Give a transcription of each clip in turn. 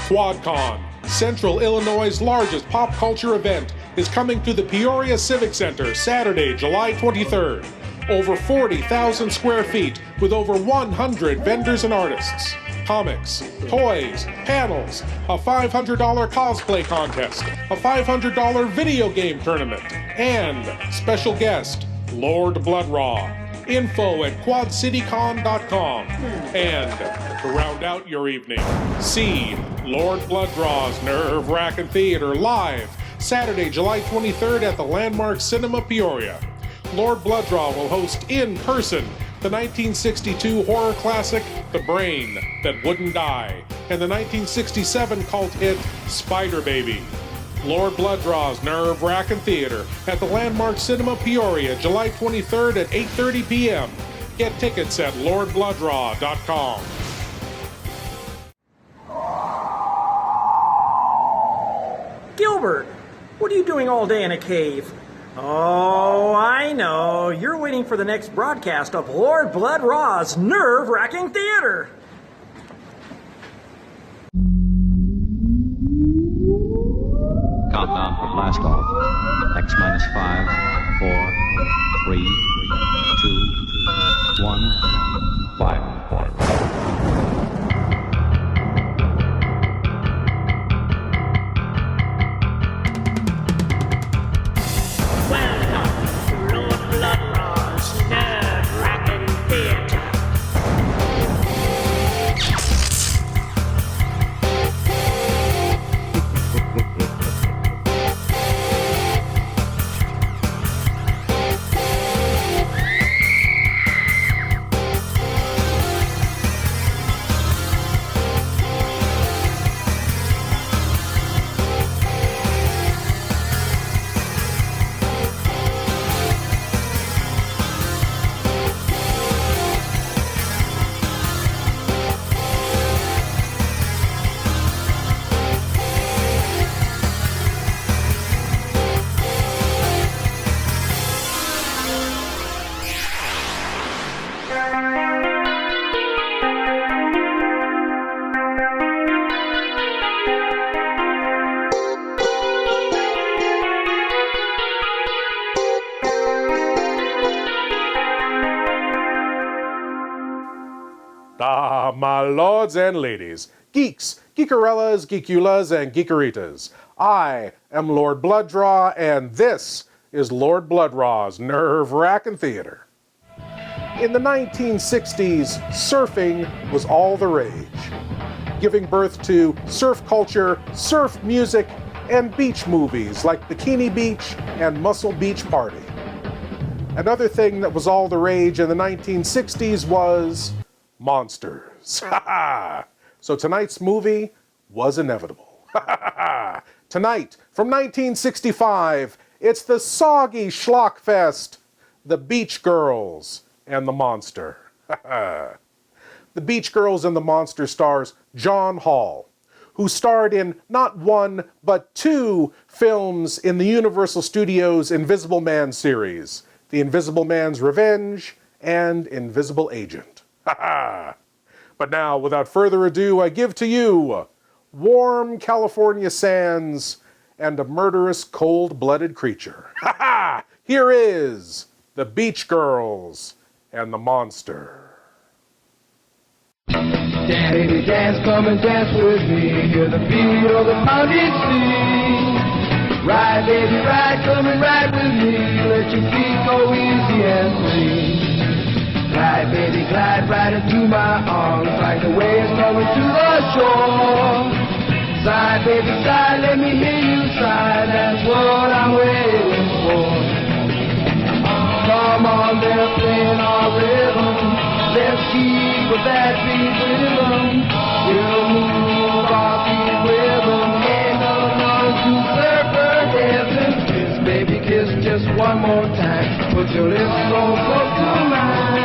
QuadCon, Central Illinois' largest pop culture event, is coming to the Peoria Civic Center Saturday, July 23rd. Over 40,000 square feet with over 100 vendors and artists. Comics, toys, panels, a $500 cosplay contest, a $500 video game tournament, and special guest, Lord Blood-Rah. Info at quadcitycon.com. And to round out your evening, see Lord Blood-Rah's Nerve-Wrackin Theater live Saturday, July 23rd at the Landmark Cinema Peoria. Lord Blood-Rah will host in person the 1962 horror classic The Brain That Wouldn't Die and the 1967 cult hit Spider Baby. Lord Blood-Rah's Nerve-Wrackin Theater at the Landmark Cinema Peoria, July 23rd at 8:30 p.m. Get tickets at lordbloodrah.com. Gilbert, what are you doing all day in a cave? Oh, I know. You're waiting for the next broadcast of Lord Blood-Rah's Nerve-Wracking Theater. Countdown for blast off. X minus 5, 4, 3, 2, 1, fire. My lords and ladies, geeks, geekarellas, geekulas, and geekeritas. I am Lord Blood-Rah, and this is Lord Blood-Rah's Nerve-Wrackin Theater. In the 1960s, surfing was all the rage, giving birth to surf culture, surf music, and beach movies like Bikini Beach and Muscle Beach Party. Another thing that was all the rage in the 1960s was monsters. So tonight's movie was inevitable. Tonight, from 1965, it's the soggy schlockfest, The Beach Girls and the Monster. The Beach Girls and the Monster stars John Hall, who starred in not one, but two films in the Universal Studios Invisible Man series, The Invisible Man's Revenge and Invisible Agent. But now, without further ado, I give to you warm California sands and a murderous, cold-blooded creature. Here is The Beach Girls and the Monster. Dance, baby, dance, come and dance with me. Hear the beat of the pounding sea. Ride, baby, ride, come and ride with me. Let your feet go easy and free. Glide, baby, glide right into my arms like the waves coming to the shore. Sigh, baby, sigh, let me hear you sigh. That's what I'm waiting for. Come on, they're playing our rhythm. Let's keep with that beat rhythm. We'll move our feet with them. Ain't no none to surfer dancing. Kiss, baby, kiss just one more time. Put your lips so close to mine.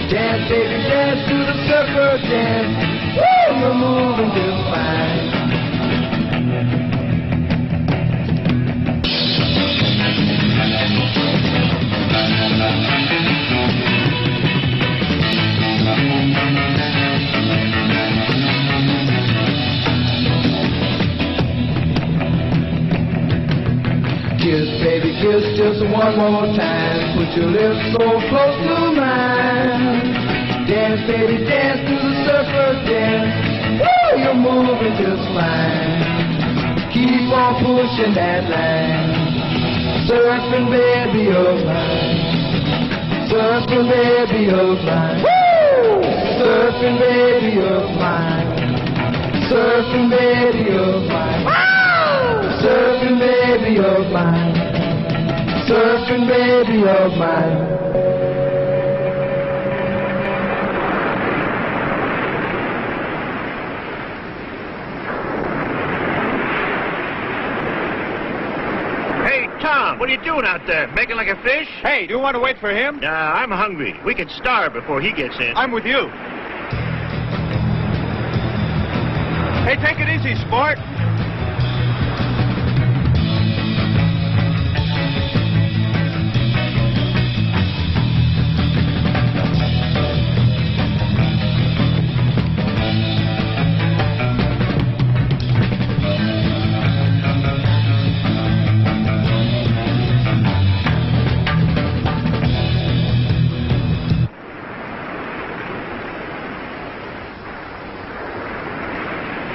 Dance, baby, dance to the surfer dance. Woo, you're moving just fine. kiss just one more time. Put your lips so close to mine. Dance, baby, dance to the surfer dance. Woo, you're moving just fine. Keep on pushing that line. Surfing, baby, of mine. Surfing, baby, of mine. Woo! Surfing, baby, of mine. Surfing, baby, of mine. Woo! Surfing, baby, of mine. Surfing, baby, of mine. Tom, what are you doing out there? Making like a fish? Hey, do you want to wait for him? Nah, I'm hungry. We could starve before he gets in. I'm with you. Hey, take it easy, sport.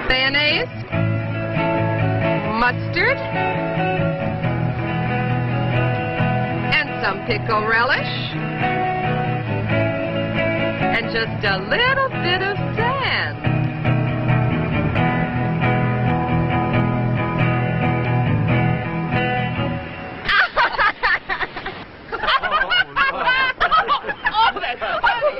Mayonnaise, mustard, and some pickle relish, and just a little bit of sand. Oh, that's funny.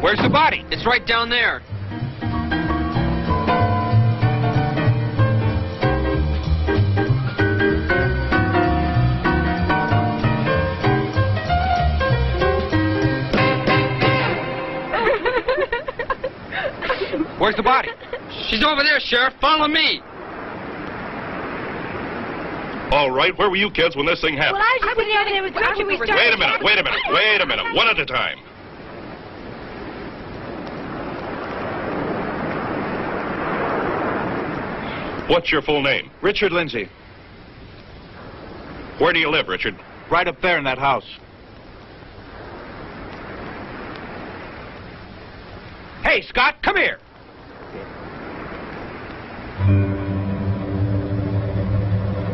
Where's the body? It's right down there. Where's the body? She's over there, Sheriff. Follow me. All right, where were you kids when this thing happened? Well, I was just sitting over there with George and we started... Wait a minute, one at a time. What's your full name? Richard Lindsay. Where do you live, Richard? Right up there in that house. Hey, Scott, come here.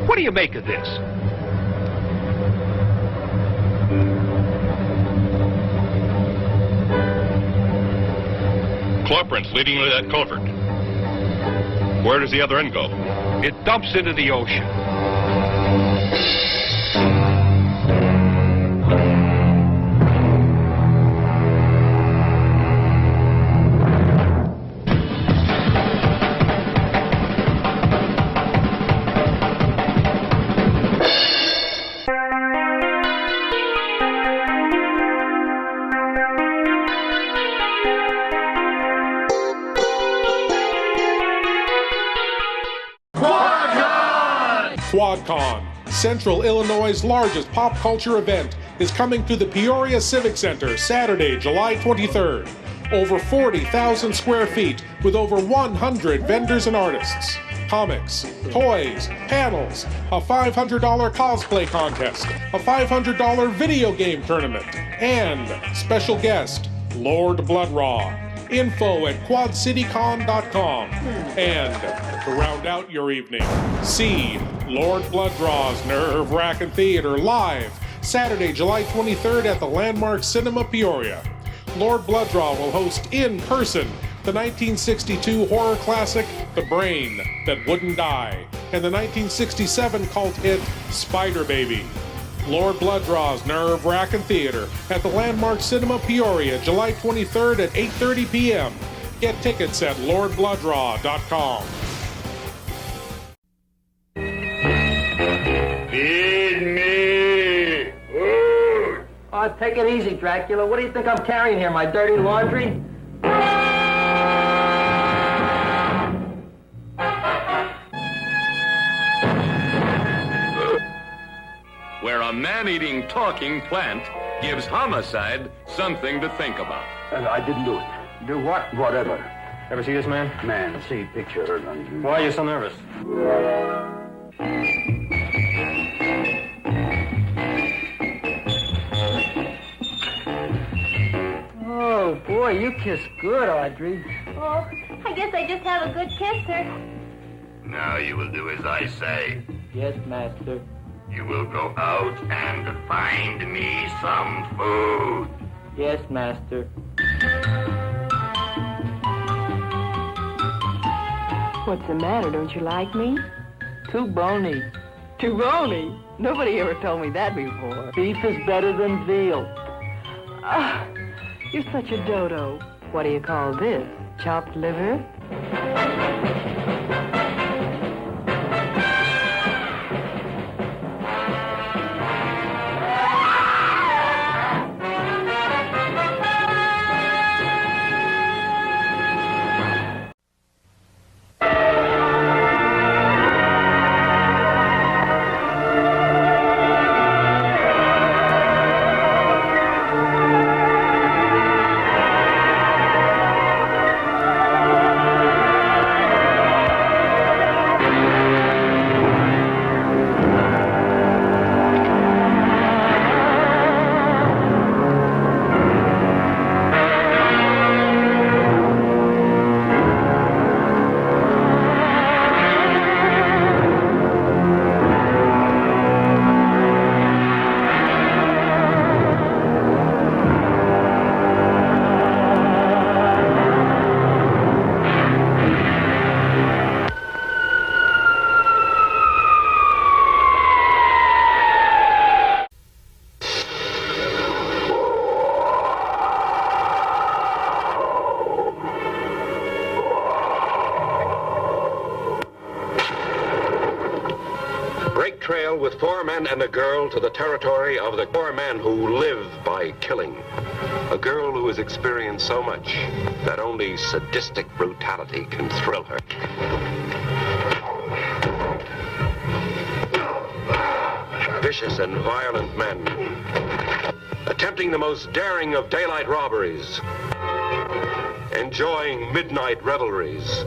What do you make of this? Claw prints leading to that culvert. Where does the other end go? It dumps into the ocean. QuadCon, Central Illinois' largest pop culture event, is coming to the Peoria Civic Center Saturday, July 23rd. Over 40,000 square feet with over 100 vendors and artists. Comics, toys, panels, a $500 cosplay contest, a $500 video game tournament, and special guest, Lord Blood-Rah. Info at quadcitycon.com. And to round out your evening, see Lord Blood-Rah's Nerve-Wrackin Theater live Saturday, July 23rd at the Landmark Cinema Peoria. Lord Blood-Rah will host in person the 1962 horror classic The Brain That Wouldn't Die and the 1967 cult hit Spider Baby. Lord Blood-Rah's Nerve-Wrackin Theater at the Landmark Cinema Peoria, July 23rd at 8:30 p.m. Get tickets at lordbloodrah.com. Feed me! Food! Oh, take it easy, Dracula. What do you think I'm carrying here, my dirty laundry? Where a man-eating, talking plant gives homicide something to think about. I didn't do it. Do what? Whatever. Ever see this man? Man, see picture. Why are you so nervous? Oh, boy, you kiss good, Audrey. Oh, I guess I just have a good kisser. Now you will do as I say. Yes, master. You will go out and find me some food. Yes, master. What's the matter? Don't you like me? Too bony. Too bony? Nobody ever told me that before. Beef is better than veal. Ah, you're such a dodo. What do you call this? Chopped liver? travel with 4 men and a girl to the territory of the 4 men who live by killing. A girl who has experienced so much that only sadistic brutality can thrill her. Vicious and violent men, attempting the most daring of daylight robberies, enjoying midnight revelries,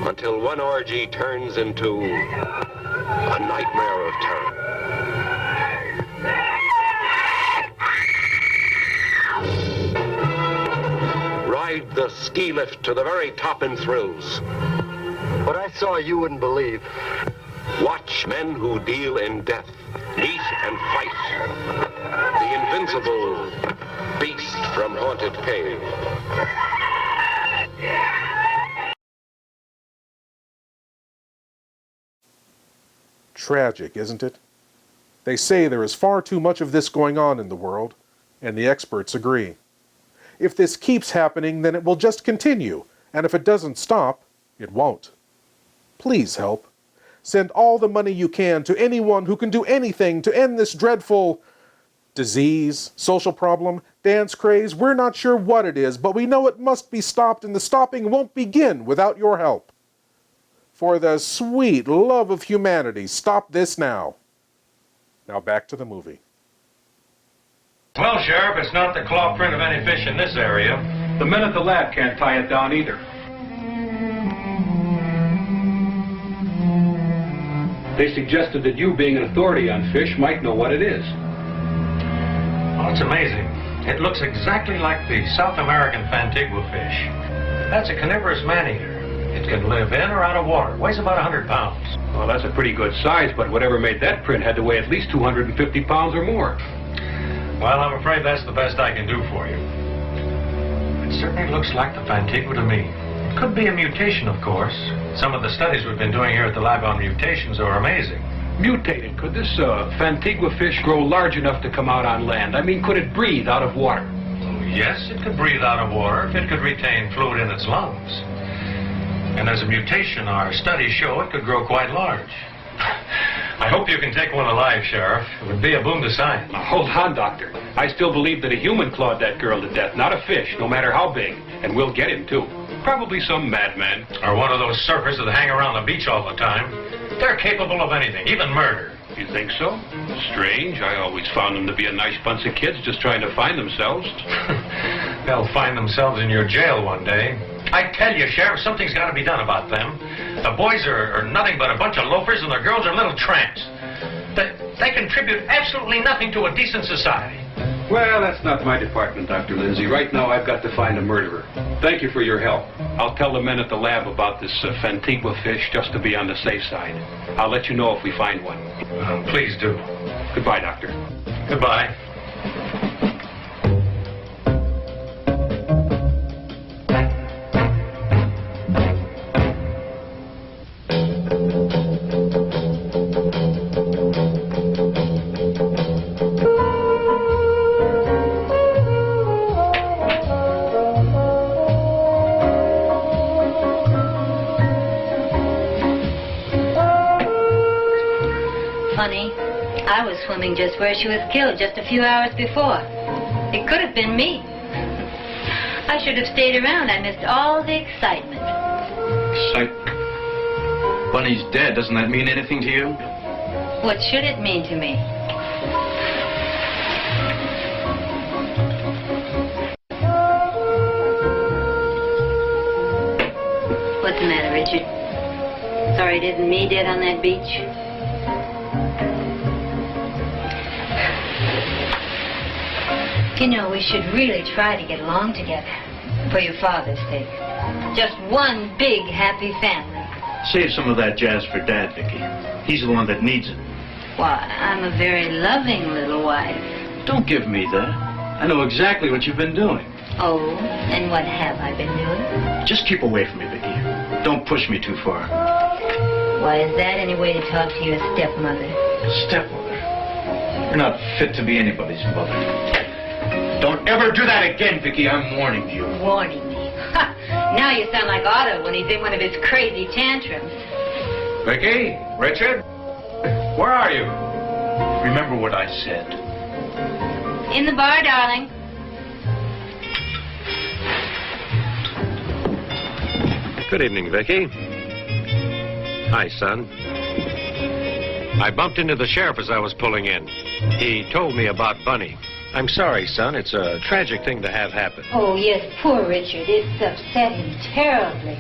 until one orgy turns into a nightmare of terror. Ride the ski lift to the very top in thrills. What I saw you wouldn't believe. Watch men who deal in death meet and fight the invincible beast from Haunted Cave. Tragic, isn't it? They say there is far too much of this going on in the world, and the experts agree. If this keeps happening, then it will just continue, and if it doesn't stop, it won't. Please help. Send all the money you can to anyone who can do anything to end this dreadful disease, social problem, dance craze. We're not sure what it is, but we know it must be stopped, and the stopping won't begin without your help. For the sweet love of humanity, stop this now. Now back to the movie. Well, Sheriff, it's not the claw print of any fish in this area. The men at the lab can't tie it down either. They suggested that you, being an authority on fish, might know what it is. Well, it's amazing. It looks exactly like the South American Fantigua fish. That's a carnivorous man-eater. It can live in or out of water. Weighs about 100 pounds. Well, that's a pretty good size, but whatever made that print had to weigh at least 250 pounds or more. Well, I'm afraid that's the best I can do for you. It certainly looks like the Fantigua to me. It could be a mutation, of course. Some of the studies we've been doing here at the lab on mutations are amazing. Mutated? Could this Fantigua fish grow large enough to come out on land? I mean, could it breathe out of water? Oh, yes, it could breathe out of water if it could retain fluid in its lungs. And as a mutation, our studies show it could grow quite large. I hope you can take one alive, Sheriff. It would be a boon to science. Now, hold on, Doctor. I still believe that a human clawed that girl to death, not a fish, no matter how big. And we'll get him, too. Probably some madman. Or one of those surfers that hang around the beach all the time. They're capable of anything, even murder. You think so? Strange. I always found them to be a nice bunch of kids just trying to find themselves. They'll find themselves in your jail one day. I tell you, Sheriff, something's got to be done about them. The boys are nothing but a bunch of loafers, and the girls are little tramps. They contribute absolutely nothing to a decent society. Well, that's not my department, Dr. Lindsay. Right now, I've got to find a murderer. Thank you for your help. I'll tell the men at the lab about this Fantigua fish just to be on the safe side. I'll let you know if we find one. Please do. Goodbye, Doctor. Goodbye. Funny, I was swimming just where she was killed just a few hours before. It could have been me. I should have stayed around. I missed all the excitement. Excitement? Bunny's dead. Doesn't that mean anything to you? What should it mean to me? What's the matter, Richard? Sorry it isn't me dead on that beach? You know, we should really try to get along together. For your father's sake. Just one big, happy family. Save some of that jazz for Dad, Vicky. He's the one that needs it. Why, I'm a very loving little wife. Don't give me that. I know exactly what you've been doing. Oh, and what have I been doing? Just keep away from me, Vicky. Don't push me too far. Why, is that any way to talk to your stepmother? Stepmother? You're not fit to be anybody's mother. Don't ever do that again, Vicky. I'm warning you. Warning me? Ha! Now you sound like Otto when he's in one of his crazy tantrums. Vicky? Richard? Where are you? Remember what I said. In the bar, darling. Good evening, Vicky. Hi, son. I bumped into the sheriff as I was pulling in. He told me about Bunny. I'm sorry, son. It's a tragic thing to have happen. Oh, yes, poor Richard. It's upset him terribly.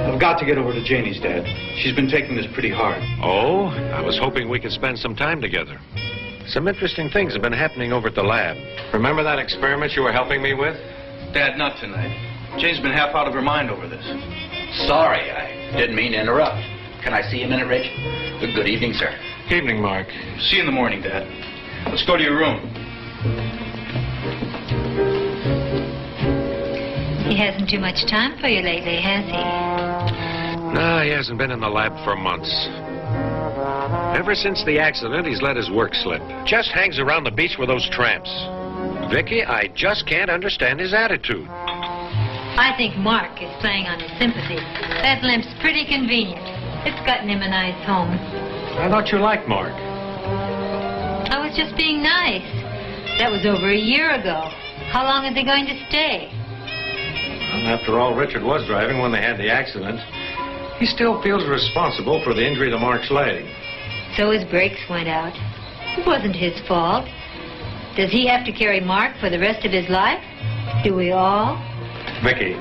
I've got to get over to Janie's, Dad. She's been taking this pretty hard. Oh, I was hoping we could spend some time together. Some interesting things have been happening over at the lab. Remember that experiment you were helping me with? Dad, not tonight. Jane's been half out of her mind over this. Sorry, I didn't mean to interrupt. Can I see you a minute, Rich? Good evening, sir. Evening, Mark. See you in the morning, Dad. Let's go to your room. He hasn't too much time for you lately, has he? No, he hasn't been in the lab for months. Ever since the accident, he's let his work slip. Just hangs around the beach with those tramps. Vicky, I just can't understand his attitude. I think Mark is playing on his sympathy. That limp's pretty convenient. It's gotten him a nice home. I thought you liked Mark. I was just being nice. That was over a year ago. How long are they going to stay? Well, after all, Richard was driving when they had the accident. He still feels responsible for the injury to Mark's leg. So his brakes went out. It wasn't his fault. Does he have to carry Mark for the rest of his life? Do we all? Vicky,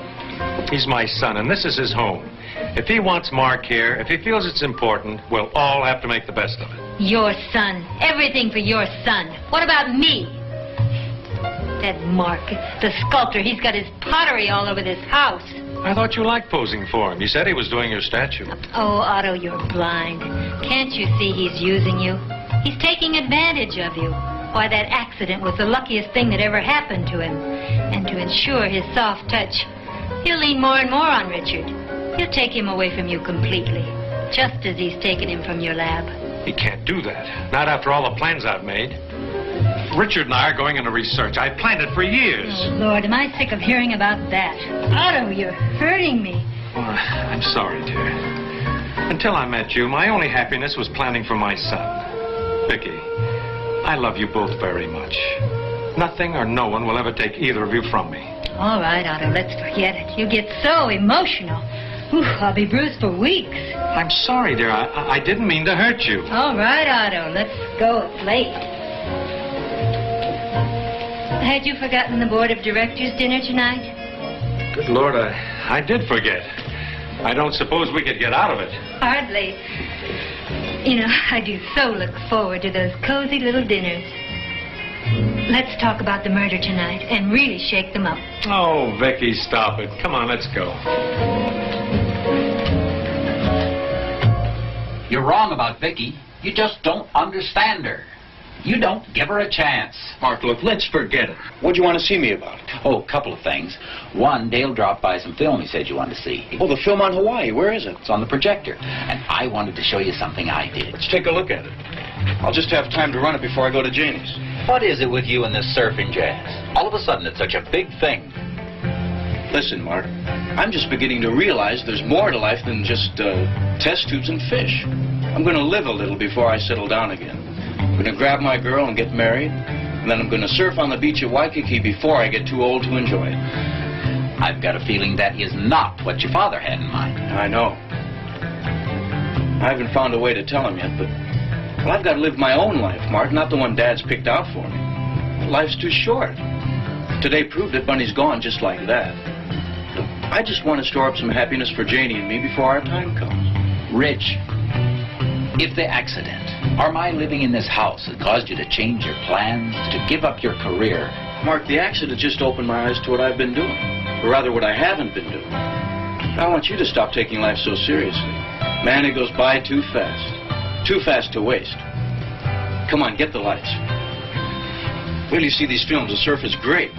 he's my son, and this is his home. If he wants Mark here, if he feels it's important, we'll all have to make the best of it. Your son. Everything for your son. What about me? That Mark, the sculptor, he's got his pottery all over this house. I thought you liked posing for him. You said he was doing your statue. Oh, Otto, you're blind. Can't you see he's using you? He's taking advantage of you. Why, that accident was the luckiest thing that ever happened to him. And to ensure his soft touch, he'll lean more and more on Richard. He'll take him away from you completely, just as he's taken him from your lab. He can't do that. Not after all the plans I've made. Richard and I are going into research. I planned it for years. Oh, Lord, am I sick of hearing about that. Otto, you're hurting me. Oh, I'm sorry, dear. Until I met you, my only happiness was planning for my son. Vicky, I love you both very much. Nothing or no one will ever take either of you from me. All right, Otto, let's forget it. You get so emotional. Ooh, I'll be bruised for weeks. I'm sorry, dear. I didn't mean to hurt you. All right, Otto, let's go. It's late. Had you forgotten the board of directors dinner tonight? Good Lord, I did forget. I don't suppose we could get out of it. Hardly. You know, I do so look forward to those cozy little dinners. Let's talk about the murder tonight and really shake them up. Oh, Vicky, stop it. Come on, let's go. You're wrong about Vicky. You just don't understand her. You don't give her a chance. Mark, look, let's forget it. What'd you want to see me about? Oh, a couple of things. One, Dale dropped by some film he said you wanted to see. Oh, the film on Hawaii. Where is it? It's on the projector. And I wanted to show you something I did. Let's take a look at it. I'll just have time to run it before I go to Janie's. What is it with you and this surfing jazz? All of a sudden, it's such a big thing. Listen, Mark, I'm just beginning to realize there's more to life than just test tubes and fish. I'm going to live a little before I settle down again. I'm going to grab my girl and get married, and then I'm going to surf on the beach at Waikiki before I get too old to enjoy it. I've got a feeling that is not what your father had in mind. I know. I haven't found a way to tell him yet, but well, I've got to live my own life, Mark, not the one Dad's picked out for me. Life's too short. Today proved that Bunny's gone just like that. I just want to store up some happiness for Janie and me before our time comes. Rich, if the accident or my living in this house had caused you to change your plans, to give up your career... Mark, the accident just opened my eyes to what I've been doing. Or rather, what I haven't been doing. I want you to stop taking life so seriously. Man, it goes by too fast. Too fast to waste. Come on, get the lights. Wait till you see these films. The surf is great.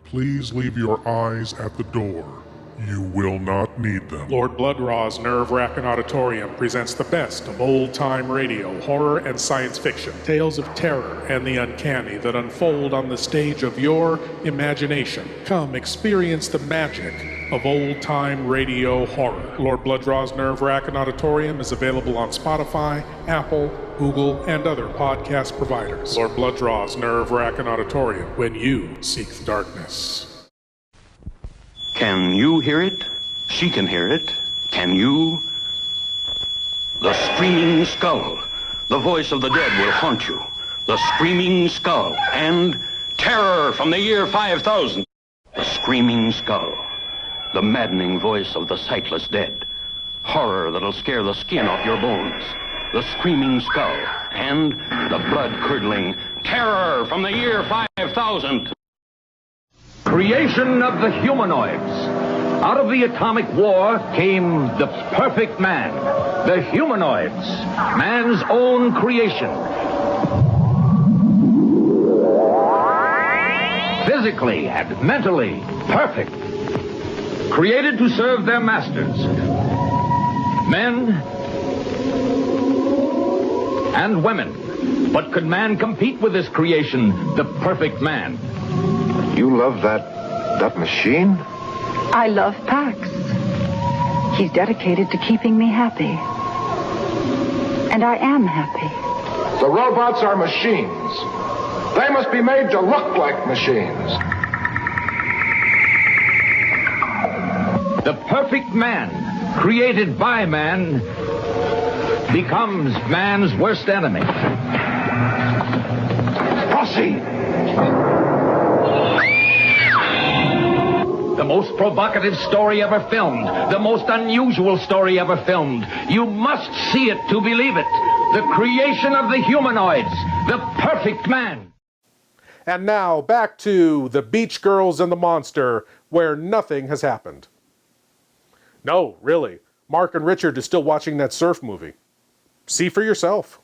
Please leave your eyes at the door. You will not need them. Lord Blood-Rah's Nerve-Wrackin Auditorium presents the best of old-time radio, horror, and science fiction. Tales of terror and the uncanny that unfold on the stage of your imagination. Come experience the magic of old-time radio horror. Lord Blood-Rah's Nerve-Wrackin Auditorium is available on Spotify, Apple, Google, and other podcast providers. Lord Blood-Rah's Nerve-Wrackin Auditorium, when you seek the darkness. Can you hear it? She can hear it. Can you? The screaming skull. The voice of the dead will haunt you. The screaming skull. And terror from the year 5000. The screaming skull. The maddening voice of the sightless dead. Horror that'll scare the skin off your bones. The screaming skull. And the blood-curdling terror from the year 5000. Creation of the humanoids. Out of the atomic war came the perfect man. The humanoids. Man's own creation. Physically and mentally perfect. Created to serve their masters. Men and women. But could man compete with this creation, the perfect man? You love that machine? I love Pax. He's dedicated to keeping me happy. And I am happy. The robots are machines. They must be made to look like machines. The perfect man, created by man, becomes man's worst enemy. Proceed! The most provocative story ever filmed. The most unusual story ever filmed. You must see it to believe it. The creation of the humanoids. The perfect man. And now back to The Beach Girls and the Monster, where nothing has happened. No, really. Mark and Richard are still watching that surf movie. See for yourself.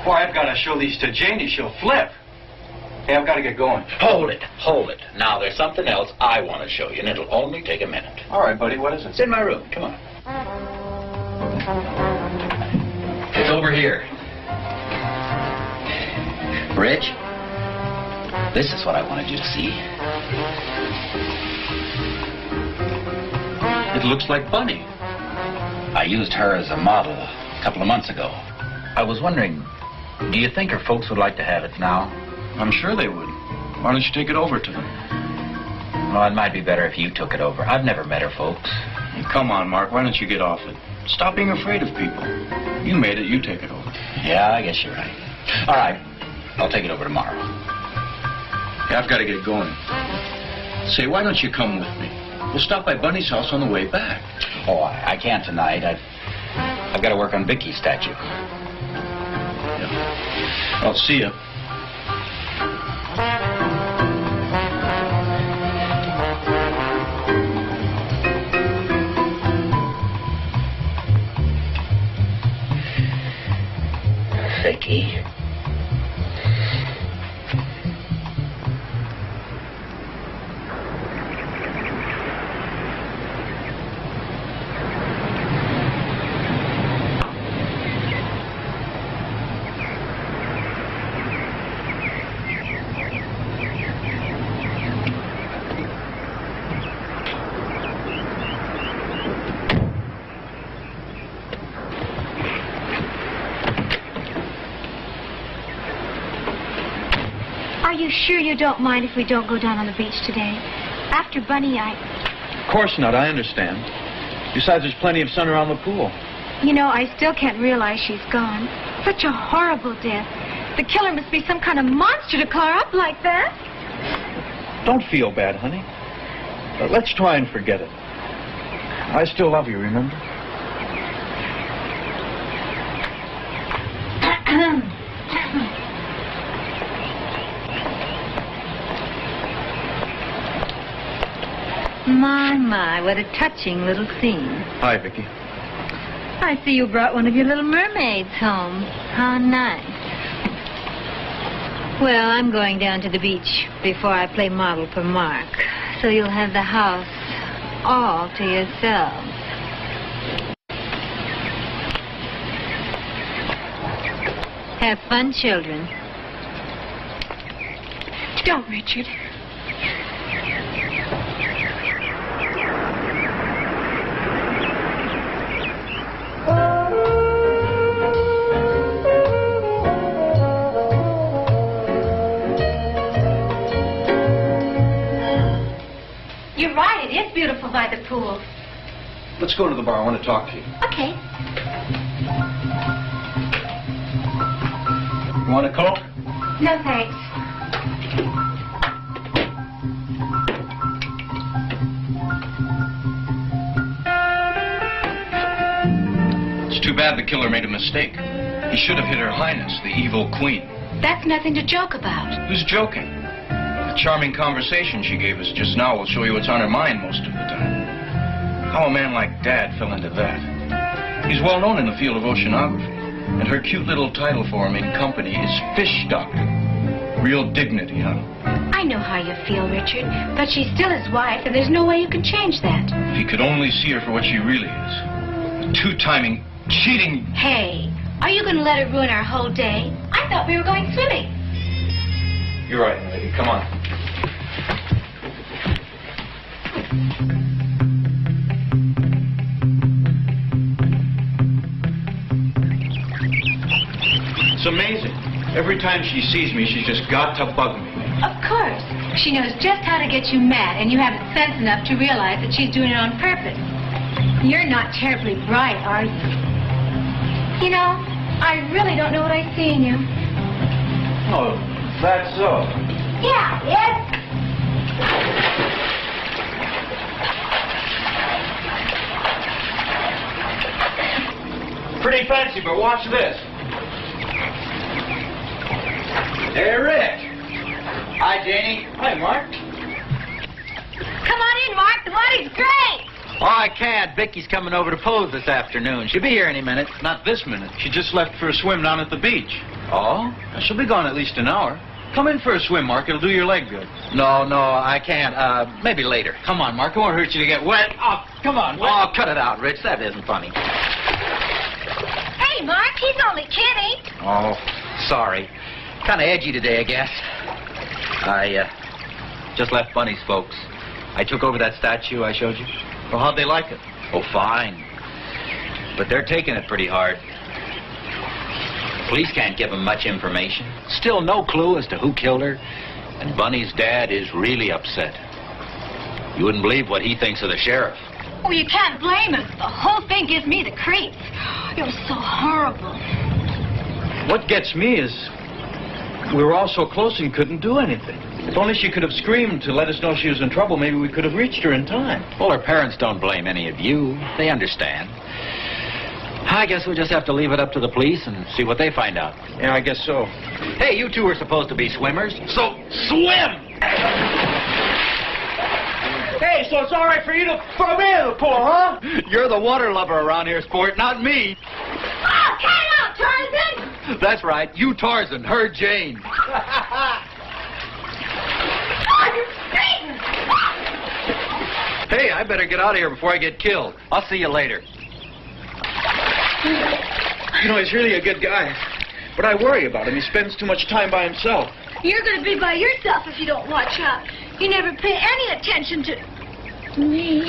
Boy, I've got to show these to Janie. She'll flip. Hey, I've got to get going. Hold it. Now, there's something else I want to show you, and it'll only take a minute. All right, buddy, what is it? It's in my room. Come on. It's over here. Rich, this is what I wanted you to see. It looks like Bunny. I used her as a model a couple of months ago. I was wondering, do you think her folks would like to have it now? I'm sure they would. Why don't you take it over to them? Well, it might be better if you took it over. I've never met her folks. Come on, Mark. Why don't you get off it? Stop being afraid of people. You made it. You take it over. Yeah, I guess you're right. All right. I'll take it over tomorrow. Yeah, I've got to get going. Say, why don't you come with me? We'll stop by Bunny's house on the way back. Oh, I can't tonight. I've got to work on Vicky's statue. Yeah. I'll see you. Vicky. Are you sure you don't mind if we don't go down on the beach today? After Bunny, Of course not, I understand. Besides, there's plenty of sun around the pool. You know, I still can't realize she's gone. Such a horrible death. The killer must be some kind of monster to clear up like that. Don't feel bad, honey. Let's try and forget it. I still love you, remember? My, what a touching little scene. Hi, Vicky. I see you brought one of your little mermaids home. How nice. Well, I'm going down to the beach before I play model for Mark, so you'll have the house all to yourselves. Have fun, children. Don't, Richard. You're right, it is beautiful by the pool. Let's go to the bar. I want to talk to you. Okay. You want a Coke? No, thanks. It's too bad the killer made a mistake. He should have hit Her Highness, the evil queen. That's nothing to joke about. Who's joking? The charming conversation she gave us just now will show you what's on her mind most of the time. How a man like Dad fell into that. He's well known in the field of oceanography, and her cute little title for him in company is Fish Doctor. Real dignity, huh? I know how you feel, Richard, but she's still his wife, and there's no way you can change that. If he could only see her for what she really is. A two-timing, cheating... Hey, are you going to let her ruin our whole day? I thought we were going swimming. You're right, lady. Come on. It's amazing. Every time she sees me, she's just got to bug me. Of course. She knows just how to get you mad, and you haven't sense enough to realize that she's doing it on purpose. You're not terribly bright, are you? You know, I really don't know what I see in you. Oh, that's so. Yeah, yes. Pretty fancy, but watch this. Hey, Rich. Hi, Janie. Hi, Mark. Come on in, Mark. The water's great. Oh, I can't. Vicky's coming over to pose this afternoon. She'll be here any minute. Not this minute. She just left for a swim down at the beach. Oh? She'll be gone at least an hour. Come in for a swim, Mark. It'll do your leg good. No, I can't. Maybe later. Come on, Mark. It won't hurt you to get wet. Oh, come on. Wet. Oh, cut it out, Rich. That isn't funny. Hey, Mark, he's only kidding. Oh, sorry. Kind of edgy today, I guess. I just left Bunny's folks. I took over that statue I showed you. Well, how'd they like it? Oh, fine. But they're taking it pretty hard. Police can't give them much information. Still no clue as to who killed her. And Bunny's dad is really upset. You wouldn't believe what he thinks of the sheriff. Oh, you can't blame him. The whole thing gives me the creeps. It was so horrible. What gets me is we were all so close and couldn't do anything. If only she could have screamed to let us know she was in trouble, maybe we could have reached her in time. Well, her parents don't blame any of you. They understand. I guess we'll just have to leave it up to the police and see what they find out. Yeah, I guess so. Hey, you two were supposed to be swimmers, so swim! Hey, so it's all right for you to throw me in the pool, huh? You're the water lover around here, sport, not me. Oh, cut it out, Tarzan! That's right. You Tarzan, her Jane. Hey, I better get out of here before I get killed. I'll see you later. You know, he's really a good guy. But I worry about him. He spends too much time by himself. You're going to be by yourself if you don't watch out. You never pay any attention to me.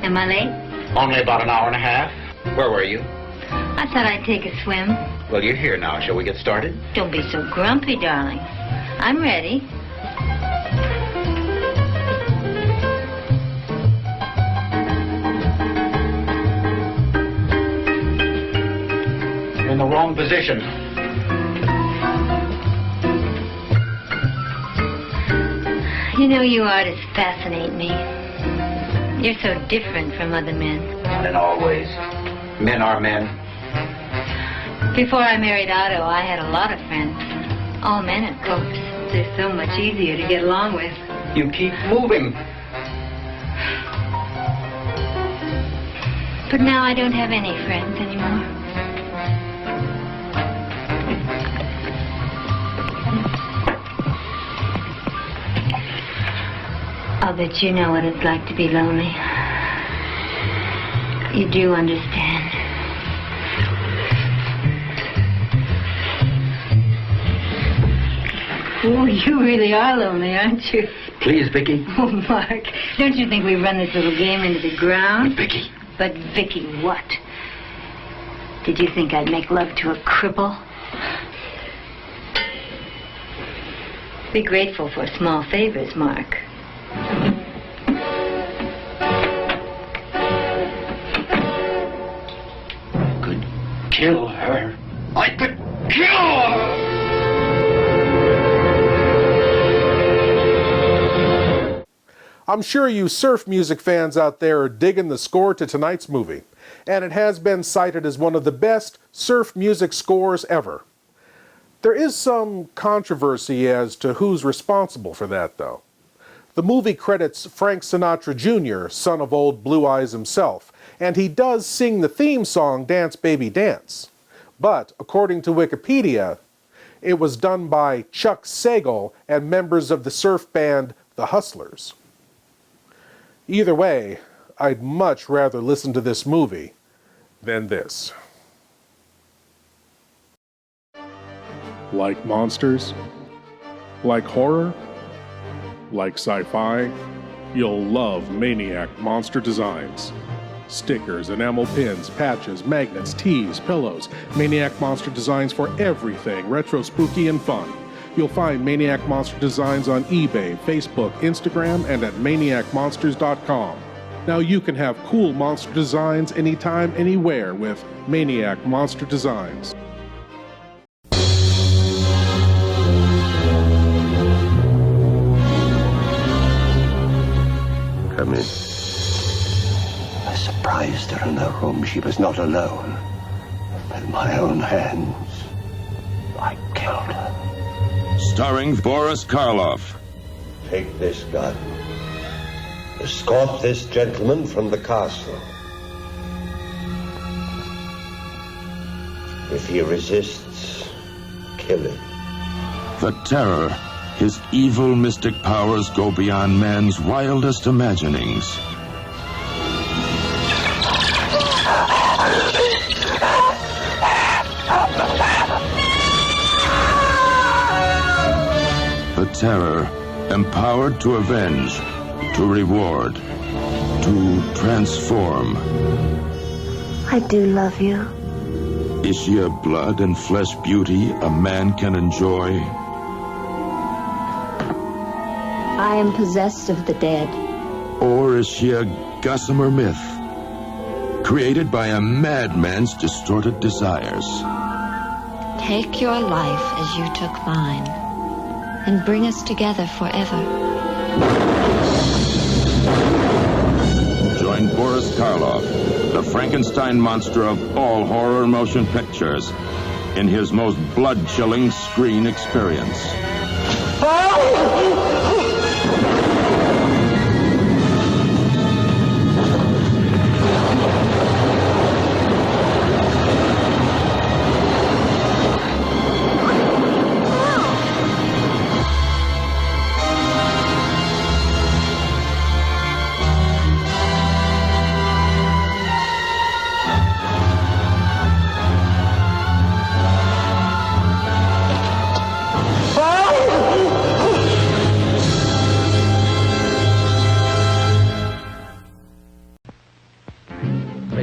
Am I late? Only about an hour and a half. Where were you? I thought I'd take a swim. Well, you're here now. Shall we get started? Don't be so grumpy, darling. I'm ready. In the wrong position. You know, you artists fascinate me. You're so different from other men. Not in all ways. Men are men. Before I married Otto, I had a lot of friends. All men, of course. They're so much easier to get along with. You keep moving. But now I don't have any friends anymore. I'll bet you know what it's like to be lonely. You do understand. Oh, you really are lonely, aren't you? Please, Vicky. Oh, Mark, don't you think we run this little game into the ground? But Vicky. But Vicky what? Did you think I'd make love to a cripple? Be grateful for small favors, Mark. I could kill her. I could kill her! I'm sure you surf music fans out there are digging the score to tonight's movie, and it has been cited as one of the best surf music scores ever. There is some controversy as to who's responsible for that, though. The movie credits Frank Sinatra Jr., son of old Blue Eyes himself, and he does sing the theme song Dance Baby Dance. But, according to Wikipedia, it was done by Chuck Sagal and members of the surf band The Hustlers. Either way, I'd much rather listen to this movie than this. Like monsters? Like horror? Like sci-fi? You'll love Maniac Monster Designs. Stickers, enamel pins, patches, magnets, tees, pillows. Maniac Monster Designs for everything retro, spooky, and fun. You'll find Maniac Monster Designs on eBay, Facebook, Instagram, and at maniacmonsters.com. Now you can have cool monster designs anytime, anywhere with Maniac Monster Designs. Come in. I surprised her in her room. She was not alone. With my own hands, I killed her. Starring Boris Karloff. Take this gun. Escort this gentleman from the castle. If he resists, kill him. The Terror. His evil mystic powers go beyond man's wildest imaginings. The Terror, empowered to avenge, to reward, to transform. I do love you. Is she a blood and flesh beauty a man can enjoy? I am possessed of the dead. Or is she a gossamer myth, created by a madman's distorted desires? Take your life as you took mine, and bring us together forever. Join Boris Karloff, the Frankenstein monster of all horror motion pictures, in his most blood-chilling screen experience.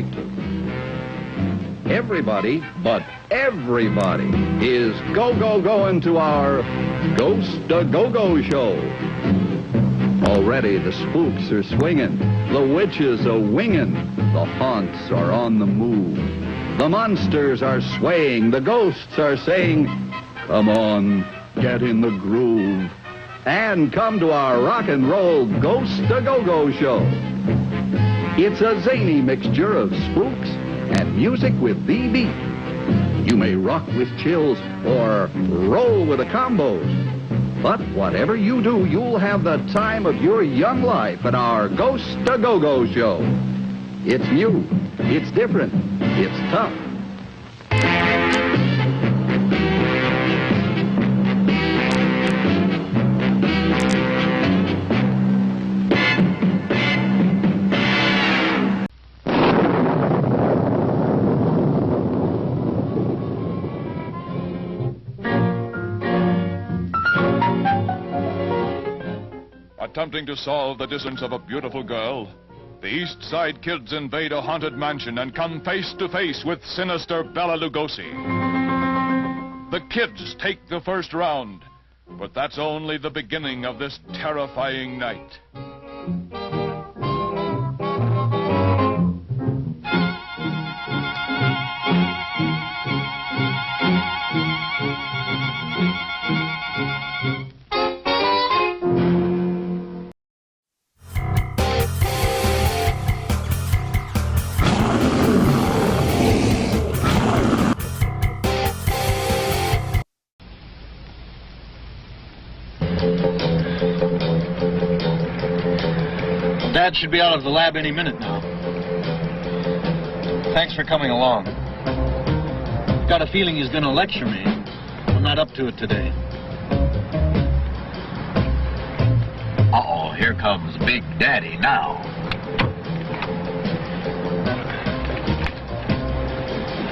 take two. Everybody, but everybody, is going to our Ghost-a-Go-Go show. Already the spooks are swinging, the witches are winging, the haunts are on the move. The monsters are swaying, the ghosts are saying, come on, get in the groove, and come to our rock and roll Ghost-a-Go-Go show. It's a zany mixture of spooks and music with the beat. You may rock with chills or roll with the combos. But whatever you do, you'll have the time of your young life at our Ghost-a-Go-Go show. It's new, it's different, it's tough. Attempting to solve the disappearance of a beautiful girl, the East Side Kids invade a haunted mansion and come face to face with sinister Bela Lugosi. The kids take the first round, but that's only the beginning of this terrifying night. Dad should be out of the lab any minute now. Thanks for coming along. Got a feeling he's going to lecture me. I'm not up to it today. Uh-oh, here comes Big Daddy now.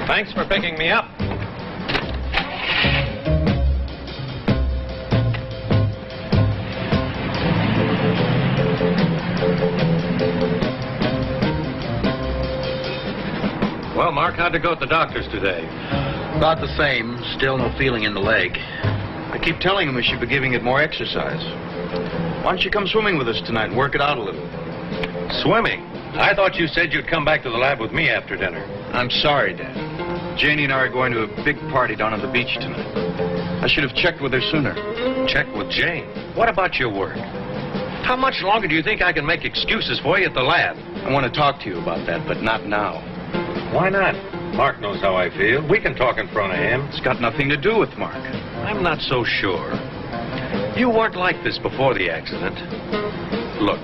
Thanks for picking me up. Well, Mark, how'd it go at the doctor's today? About the same. Still no feeling in the leg. I keep telling him we should be giving it more exercise. Why don't you come swimming with us tonight and work it out a little? Swimming? I thought you said you'd come back to the lab with me after dinner. I'm sorry, Dad. Janie and I are going to a big party down on the beach tonight. I should have checked with her sooner. Check with Jane? What about your work? How much longer do you think I can make excuses for you at the lab? I want to talk to you about that, but not now. Why not? Mark knows how I feel. We can talk in front of him. It's got nothing to do with Mark. I'm not so sure. You weren't like this before the accident. Look,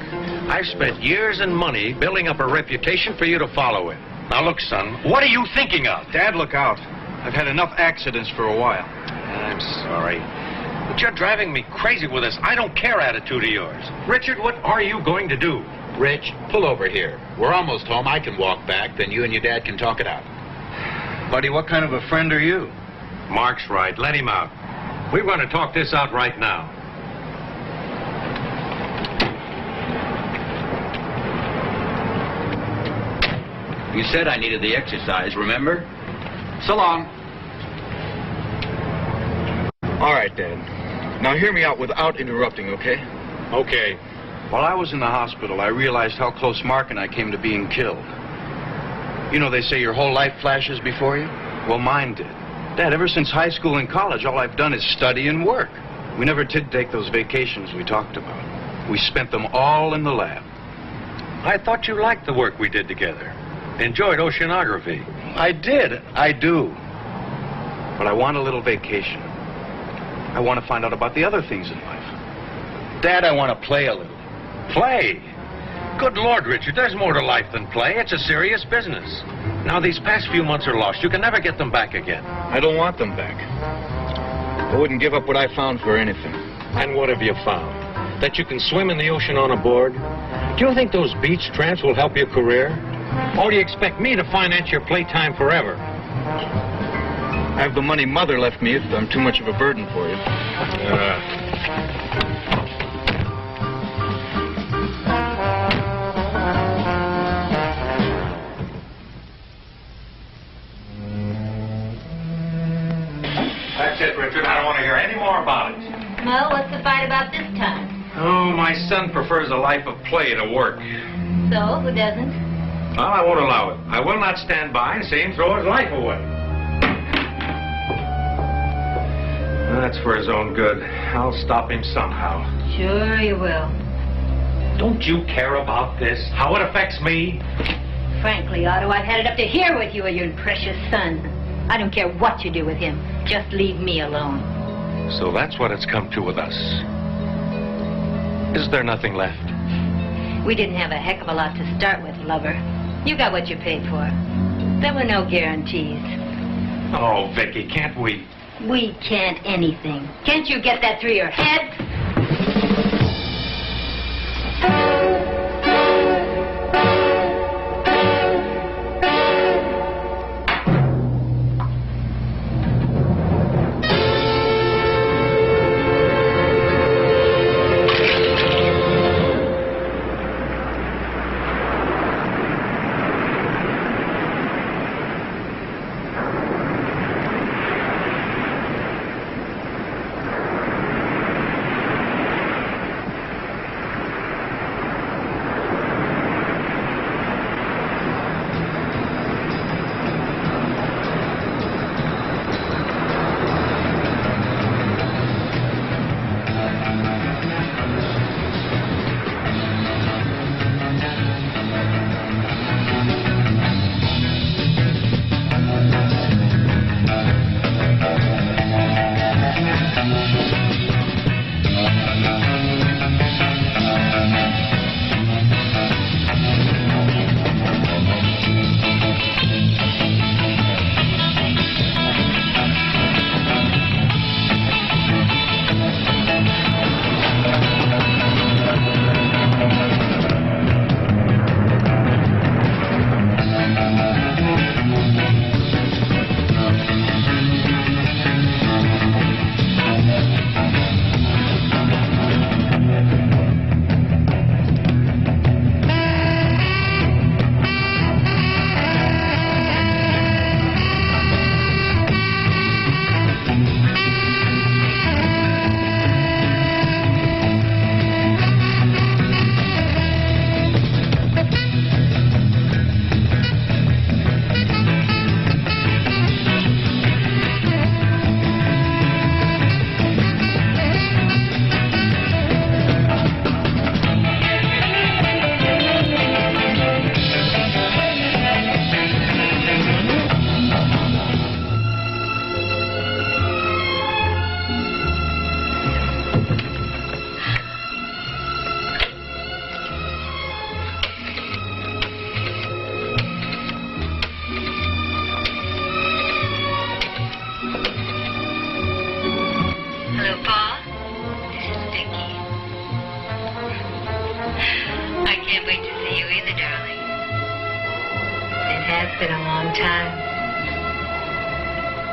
I've spent years and money building up a reputation for you to follow in. Now look, son, what are you thinking of? Dad, look out. I've had enough accidents for a while. I'm sorry. But you're driving me crazy with this I don't care attitude of yours. Richard, what are you going to do? Rich, pull over here. We're almost home. I can walk back. Then you and your dad can talk it out. Buddy, what kind of a friend are you? Mark's right. Let him out. We're going to talk this out right now. You said I needed the exercise, remember? So long. All right, Dad. Now hear me out without interrupting, okay? Okay. While I was in the hospital, I realized how close Mark and I came to being killed. You know, they say your whole life flashes before you? Well, mine did. Dad, ever since high school and college, all I've done is study and work. We never did take those vacations we talked about. We spent them all in the lab. I thought you liked the work we did together. Enjoyed oceanography. I did. I do. But I want a little vacation. I want to find out about the other things in life. Dad, I want to play a little. Play? Good Lord, Richard, there's more to life than play. It's a serious business. Now, these past few months are lost. You can never get them back again. I don't want them back. I wouldn't give up what I found for anything. And what have you found? That you can swim in the ocean on a board? Do you think those beach tramps will help your career? Or do you expect me to finance your playtime forever? I have the money Mother left me if I'm too much of a burden for you. Richard. I don't want to hear any more about it. Well, what's the fight about this time? Oh, my son prefers a life of play to work. So, who doesn't? Well, I won't allow it. I will not stand by and see him throw his life away. That's for his own good. I'll stop him somehow. Sure you will. Don't you care about this? How it affects me? Frankly, Otto, I've had it up to here with you and your precious son. I don't care what you do with him. Just leave me alone. So that's what it's come to with us. Is there nothing left? We didn't have a heck of a lot to start with, lover. You got what you paid for. There were no guarantees. Oh, Vicky, can't we? We can't anything. Can't you get that through your head?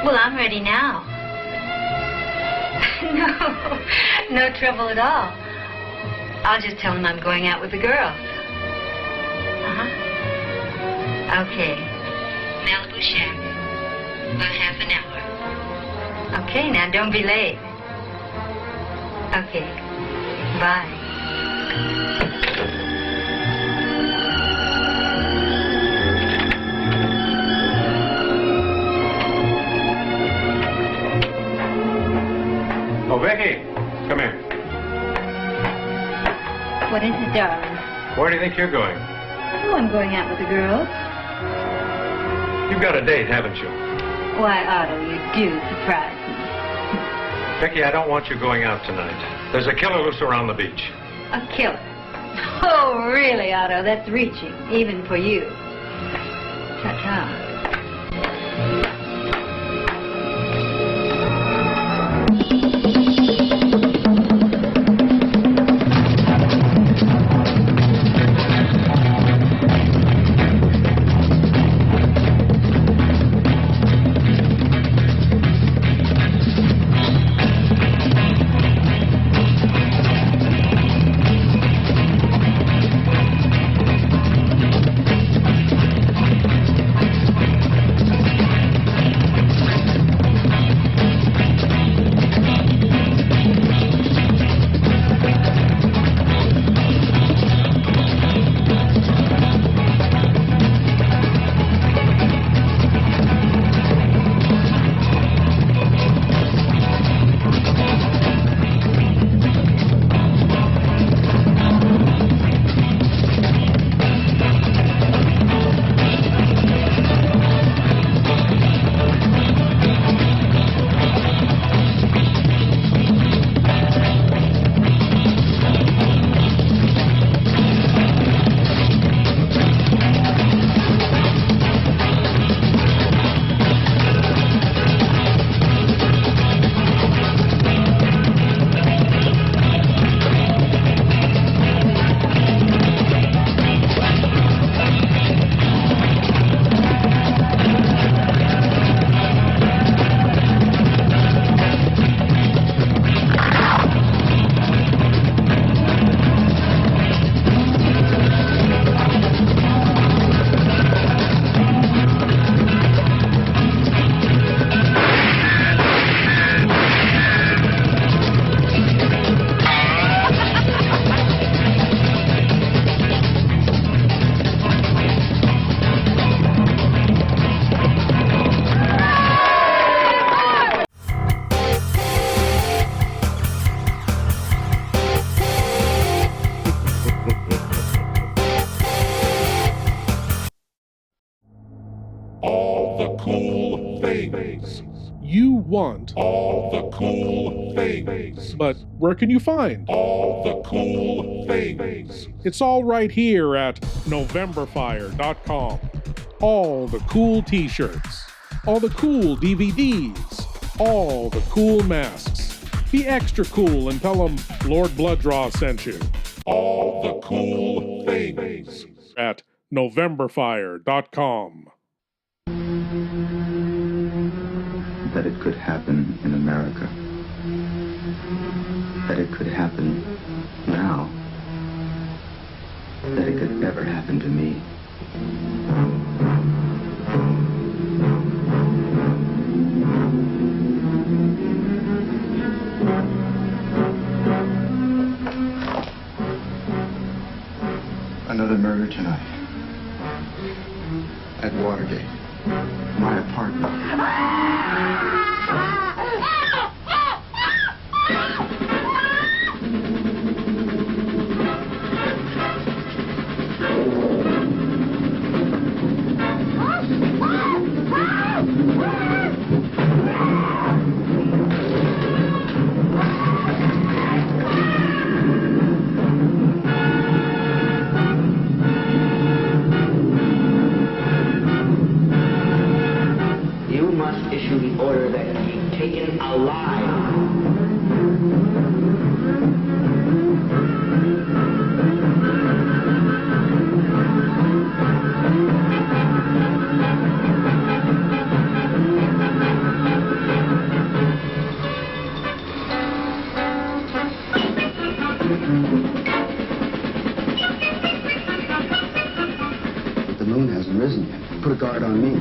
Well, I'm ready now. No trouble at all. I'll just tell him I'm going out with the girls. Okay. Malibu Shack. About half an hour. Okay, now don't be late. Okay. Bye. Oh, Vicky, come here. What is it, darling? Where do you think you're going? Oh, I'm going out with the girls. You've got a date, haven't you? Why, Otto, you do surprise me. Vicky, I don't want you going out tonight. There's a killer loose around the beach. A killer? Oh, really, Otto? That's reaching, even for you. Ta-ta. the cool things. You want all the cool things. But where can you find all the cool things? It's all right here at Novemberfire.com. All the cool t-shirts, all the cool DVDs, all the cool masks. Be extra cool and tell them Lord Blood-Rah sent you. All the cool things at Novemberfire.com. That it could happen in America. That it could happen now. That it could ever happen to me. Another murder tonight. At Watergate. My apartment. Order that he be taken alive. The moon hasn't risen yet. Put a guard on me.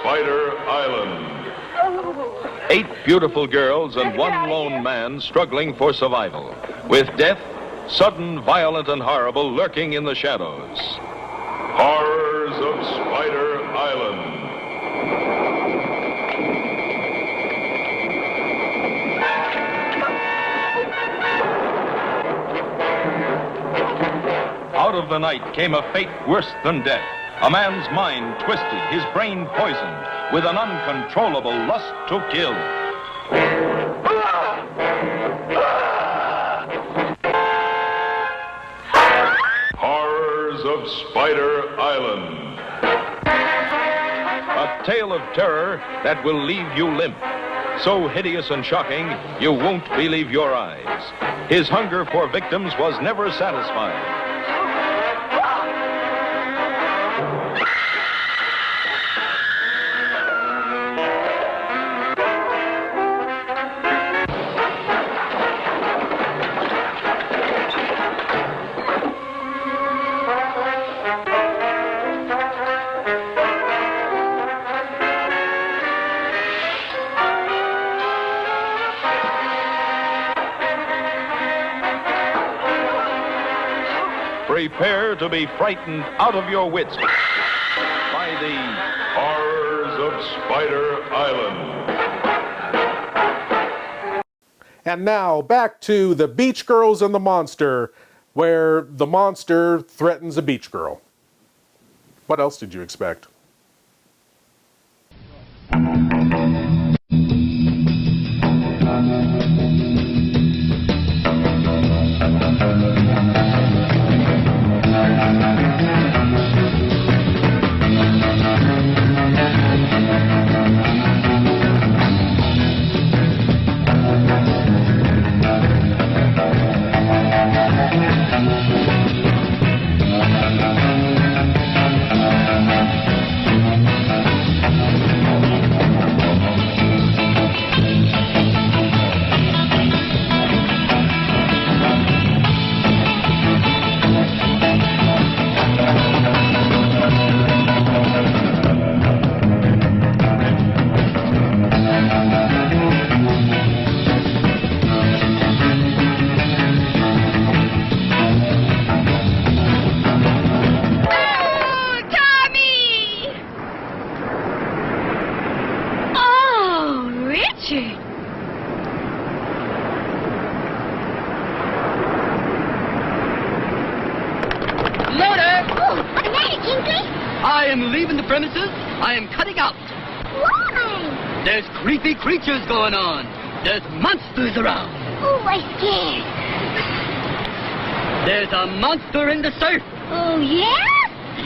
Spider Island. 8 beautiful girls and 1 lone man struggling for survival, with death, sudden, violent, and horrible, lurking in the shadows. Horrors of Spider Island. Out of the night came a fate worse than death. A man's mind twisted, his brain poisoned, with an uncontrollable lust to kill. Horrors of Spider Island. A tale of terror that will leave you limp. So hideous and shocking, you won't believe your eyes. His hunger for victims was never satisfied. Prepare to be frightened out of your wits by the horrors of Spider Island. And now back to the Beach Girls and the Monster, where the monster threatens a beach girl. What else did you expect? Creepy creatures going on. There's monsters around. Oh, I'm scared. There's a monster in the surf. Oh, yeah?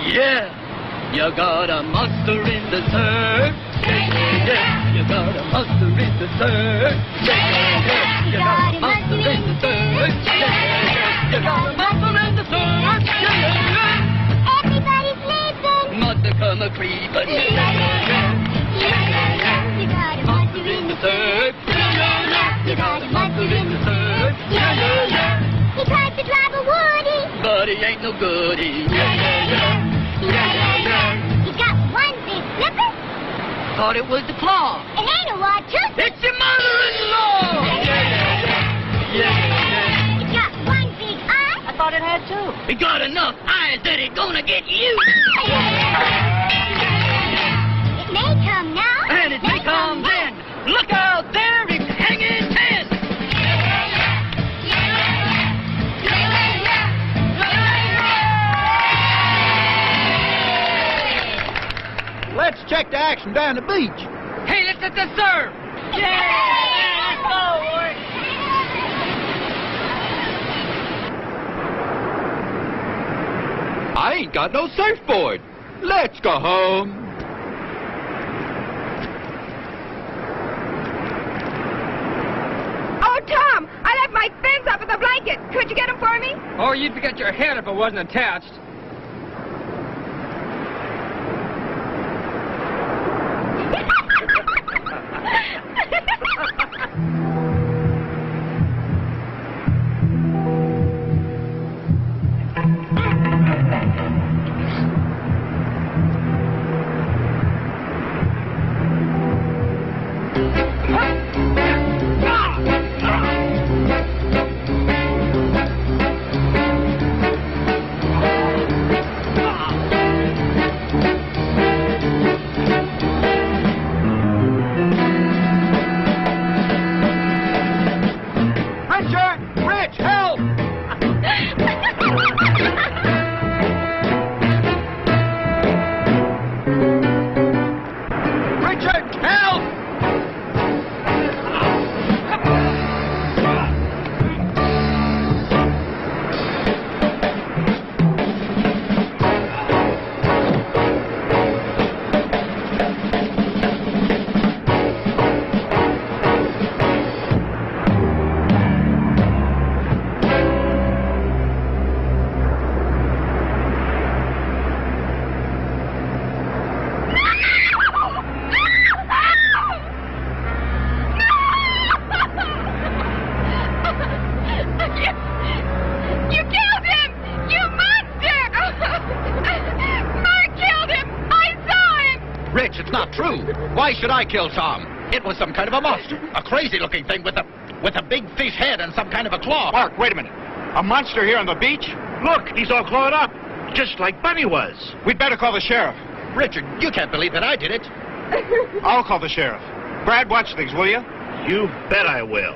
Yeah. You got a monster in the surf. Yeah. You got a monster in the surf. Yeah. You got a monster in the surf. Yeah. You got a monster in the surf. Yeah. Everybody's sleeping. Monster come a creeping. Surf. You got a monster in the surf. He tried to drive a woody, but he ain't no goodie. He's got one big flipper. Thought it was the claw. It ain't a wad tooth. It's your mother-in-law. It's got one big eye. I thought it had two. He got enough eyes that he's gonna get you. It may come now. And it may come then. Look out there, it's hanging 10. Let's check the action down the beach. Hey, let's get the surf. Yeah! Let's go, boy. I ain't got no surfboard. Let's go home. Tom, I left my fins up in the blanket. Could you get them for me? Or you'd forget your head if it wasn't attached. Why should I kill Tom? It was some kind of a monster. A crazy-looking thing with a big fish head and some kind of a claw. Mark, wait a minute. A monster here on the beach? Look, he's all clawed up, just like Bunny was. We'd better call the sheriff. Richard, you can't believe that I did it. I'll call the sheriff. Brad, watch things, will you? You bet I will.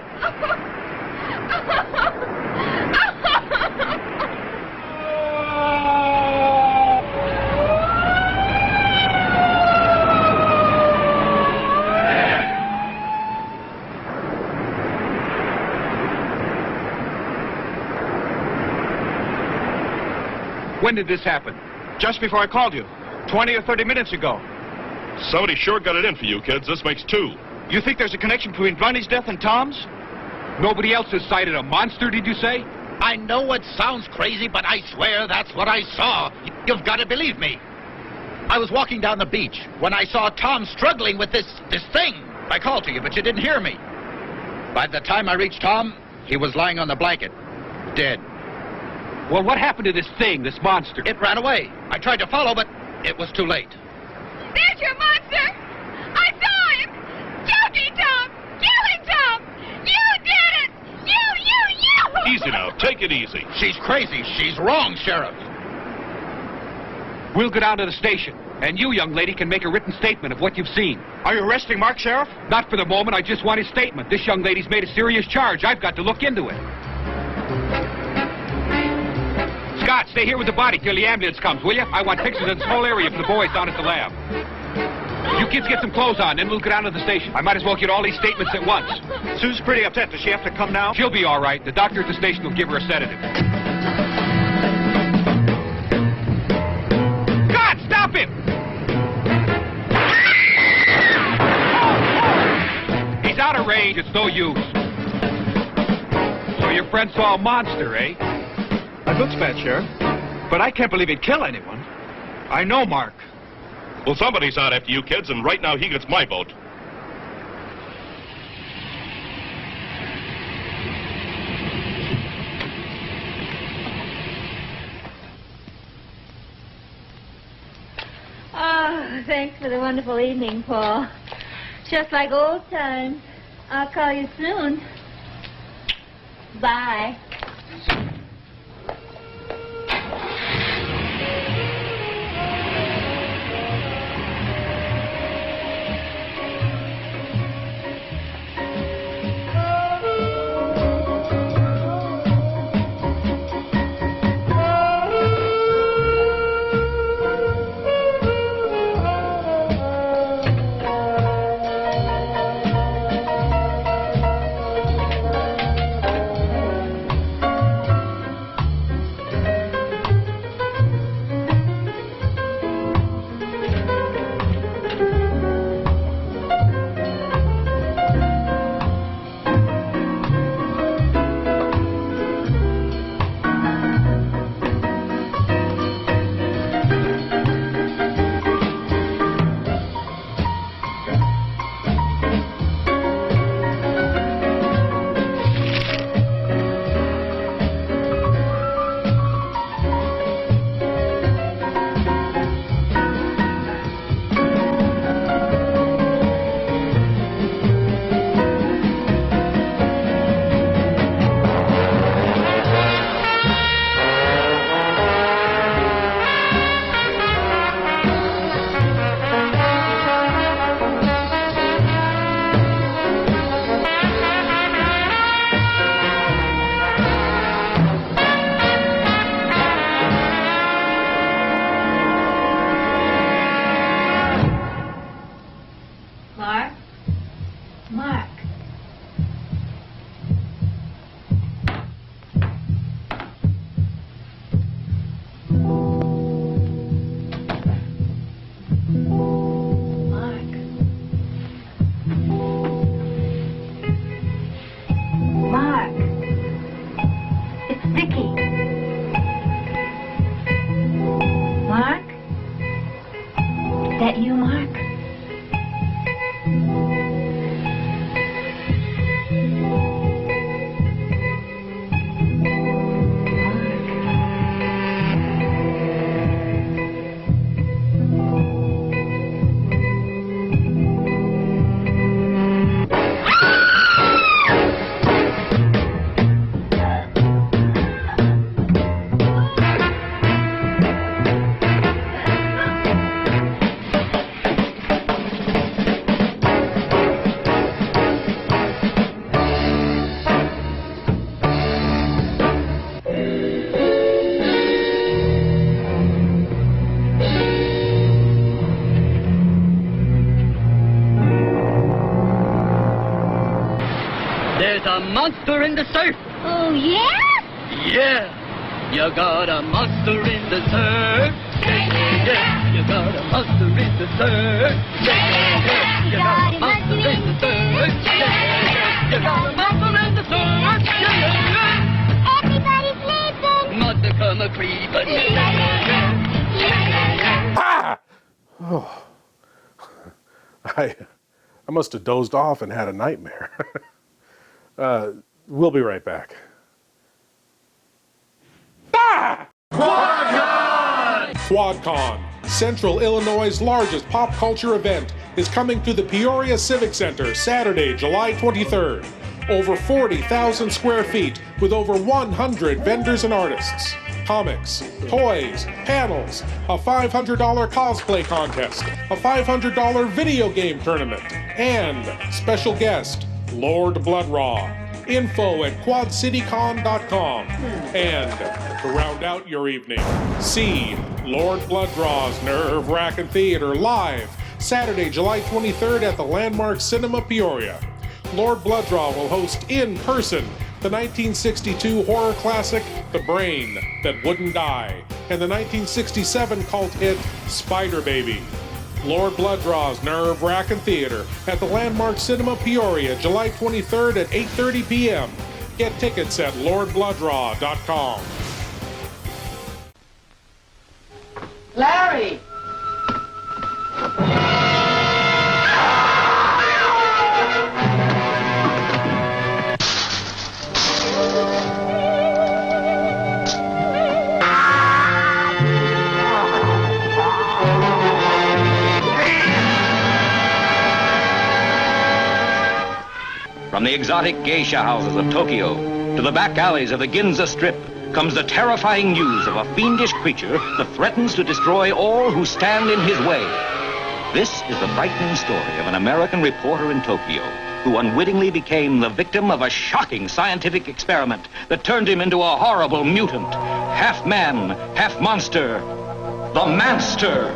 When did this happen? Just before I called you. 20 or 30 minutes ago. Somebody sure got it in for you, kids. This makes 2. You think there's a connection between Bunny's death and Tom's? Nobody else has sighted a monster, did you say? I know it sounds crazy, but I swear that's what I saw. You've got to believe me. I was walking down the beach when I saw Tom struggling with this thing. I called to you, but you didn't hear me. By the time I reached Tom, he was lying on the blanket, dead. Well, what happened to this thing, this monster? It ran away. I tried to follow, but it was too late. There's your monster! I saw him! Choking Tom! Killing Tom! You did it! You! Easy now. Take it easy. She's crazy. She's wrong, Sheriff. We'll go down to the station, and you, young lady, can make a written statement of what you've seen. Are you arresting Mark, Sheriff? Not for the moment. I just want his statement. This young lady's made a serious charge. I've got to look into it. Scott, stay here with the body till the ambulance comes, will you? I want pictures of this whole area for the boys down at the lab. You kids get some clothes on, then we'll go down to the station. I might as well get all these statements at once. Sue's pretty upset. Does she have to come now? She'll be all right. The doctor at the station will give her a sedative. God, stop him! He's out of range. It's no use. So your friend saw a monster, eh? That looks bad, Sheriff. But I can't believe he'd kill anyone. I know Mark. Well, somebody's out after you kids, and right now he gets my vote. Oh, thanks for the wonderful evening, Paul. Just like old times. I'll call you soon. Bye. There's a monster in the surf. Oh, yeah? Yeah. You got a monster in the surf. Yeah. You got a monster in the surf. Yeah. You got a monster in the surf. Yeah. You got a monster in the surf. Yeah. Everybody's sleeping. Monster come a creeping. Ah! Oh. I must have dozed off and had a nightmare. We'll be right back. Ah! QuadCon, Central Illinois' largest pop culture event, is coming to the Peoria Civic Center Saturday, July 23rd. Over 40,000 square feet with over 100 vendors and artists. Comics, toys, panels, a $500 cosplay contest, a $500 video game tournament, and special guest, Lord Blood-Rah. Info at quadcitycon.com. And to round out your evening, see Lord Blood-Rah's Nerve-Wrackin Theater live Saturday, July 23rd at the Landmark Cinema Peoria. Lord Blood-Rah will host in person the 1962 horror classic The Brain That Wouldn't Die and the 1967 cult hit Spider Baby. Lord Blood-Rah's Nerve-Wrackin Theater at the Landmark Cinema Peoria, July 23rd at 8:30 p.m. Get tickets at lordbloodrah.com. Larry! From the exotic geisha houses of Tokyo to the back alleys of the Ginza Strip comes the terrifying news of a fiendish creature that threatens to destroy all who stand in his way. This is the frightening story of an American reporter in Tokyo who unwittingly became the victim of a shocking scientific experiment that turned him into a horrible mutant, half man, half monster, the Manster.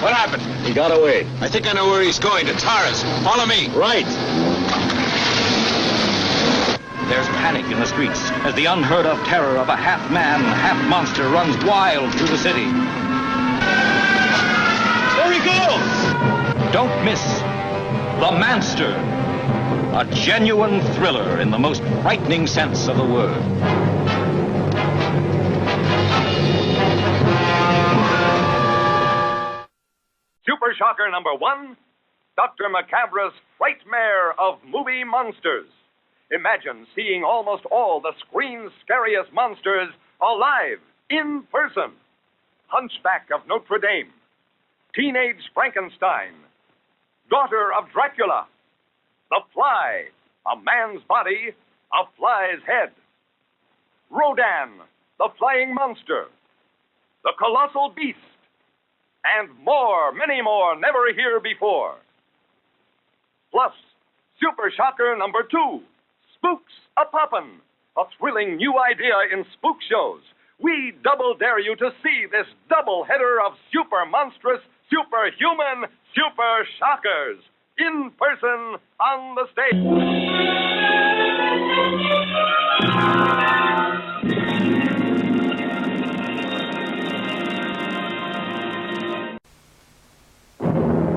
What happened? He got away. I think I know where he's going, to Tara's. Follow me. Right. There's panic in the streets as the unheard-of terror of a half-man, half-monster runs wild through the city. There he goes! Don't miss The Manster, a genuine thriller in the most frightening sense of the word. Super Shocker number 1, Dr. Macabre's Frightmare of Movie Monsters. Imagine seeing almost all the screen's scariest monsters alive, in person. Hunchback of Notre Dame, Teenage Frankenstein, Daughter of Dracula, The Fly, a man's body, a fly's head, Rodan, the Flying Monster, The Colossal Beast, and more, many more, never here before. Plus, Super Shocker number 2, Spooks A-Poppin', a thrilling new idea in spook shows. We double dare you to see this double header of super monstrous, superhuman, super shockers in person on the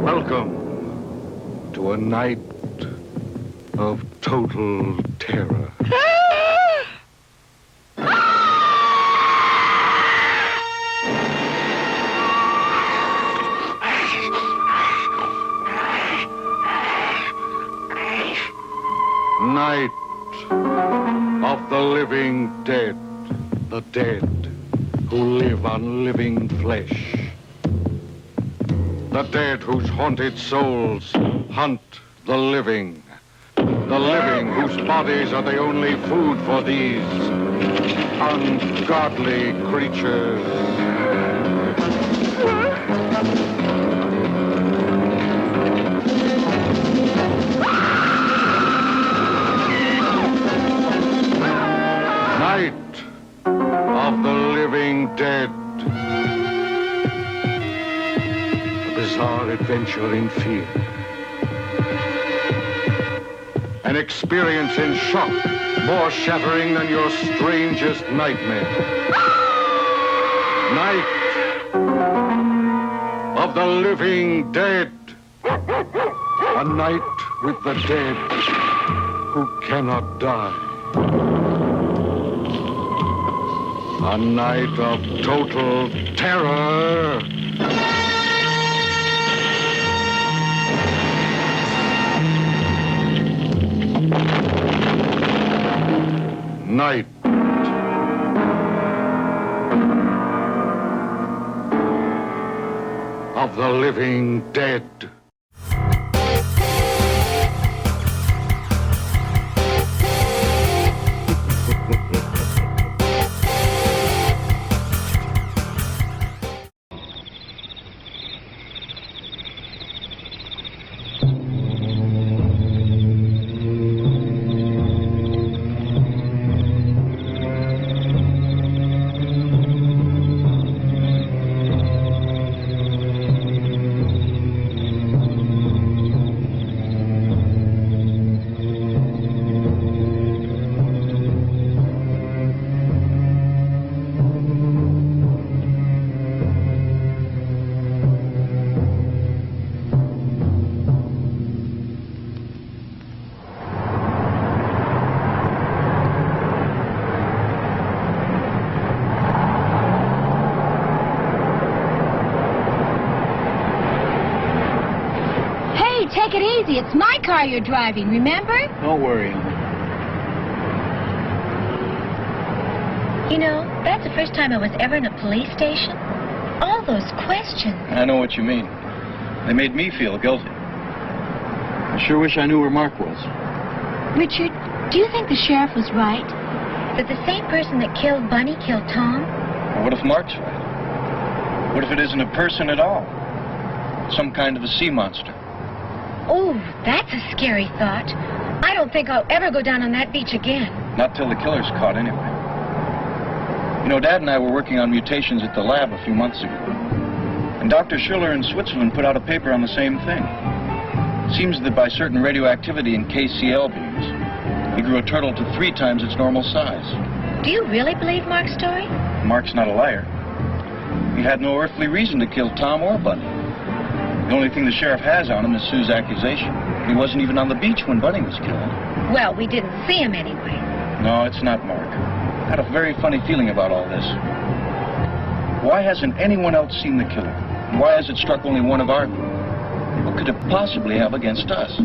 Welcome to a night of total terror. Night of the living dead, the dead who live on living flesh. The dead whose haunted souls hunt the living whose bodies are the only food for these ungodly creatures. adventure in fear. An experience in shock more shattering than your strangest nightmare. Night of the living dead. A night with the dead who cannot die. A night of total terror. Night of the living dead. Take it easy. It's my car you're driving, remember? Don't worry. You know, that's the first time I was ever in a police station. All those questions. I know what you mean. They made me feel guilty. I sure wish I knew where Mark was. Richard, do you think the sheriff was right? That the same person that killed Bunny killed Tom? Well, what if Mark's right? What if it isn't a person at all? Some kind of a sea monster. Oh, that's a scary thought. I don't think I'll ever go down on that beach again. Not till the killer's caught, anyway. You know, Dad and I were working on mutations at the lab a few months ago. And Dr. Schiller in Switzerland put out a paper on the same thing. It seems that by certain radioactivity in KCl beams, he grew a turtle to 3 times its normal size. Do you really believe Mark's story? Mark's not a liar. He had no earthly reason to kill Tom or Bunny. The only thing the sheriff has on him is Sue's accusation. He wasn't even on the beach when Bunny was killed. Well, we didn't see him anyway. No, it's not Mark. I had a very funny feeling about all this. Why hasn't anyone else seen the killer? Why has it struck only one of our group? What could it possibly have against us?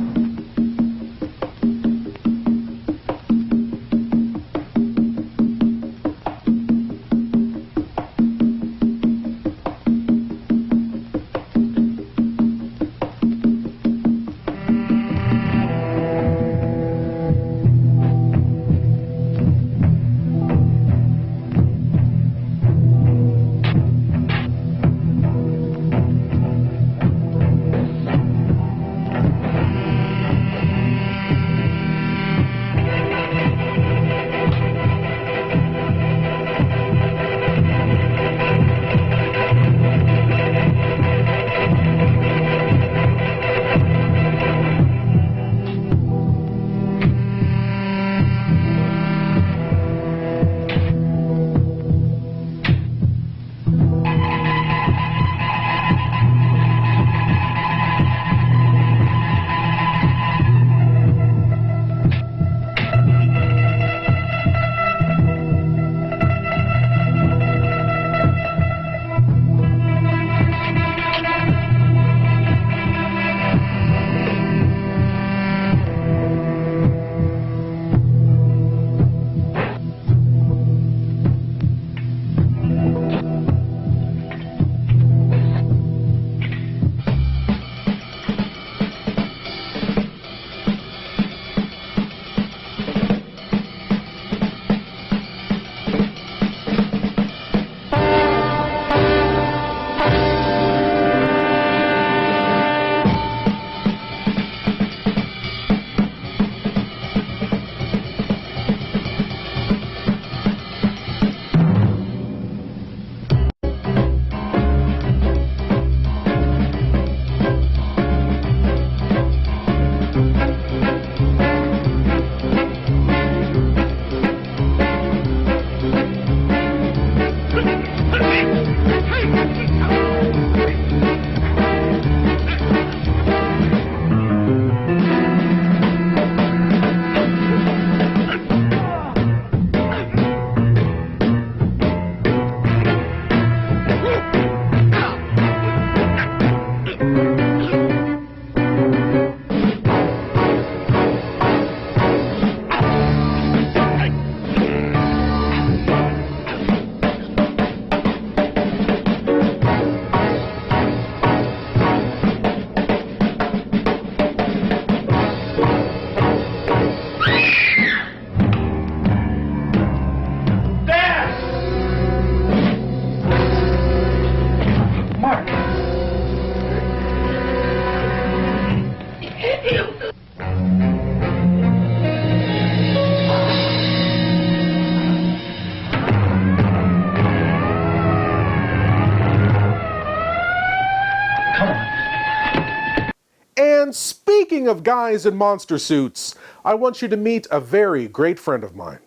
And speaking of guys in monster suits, I want you to meet a very great friend of mine.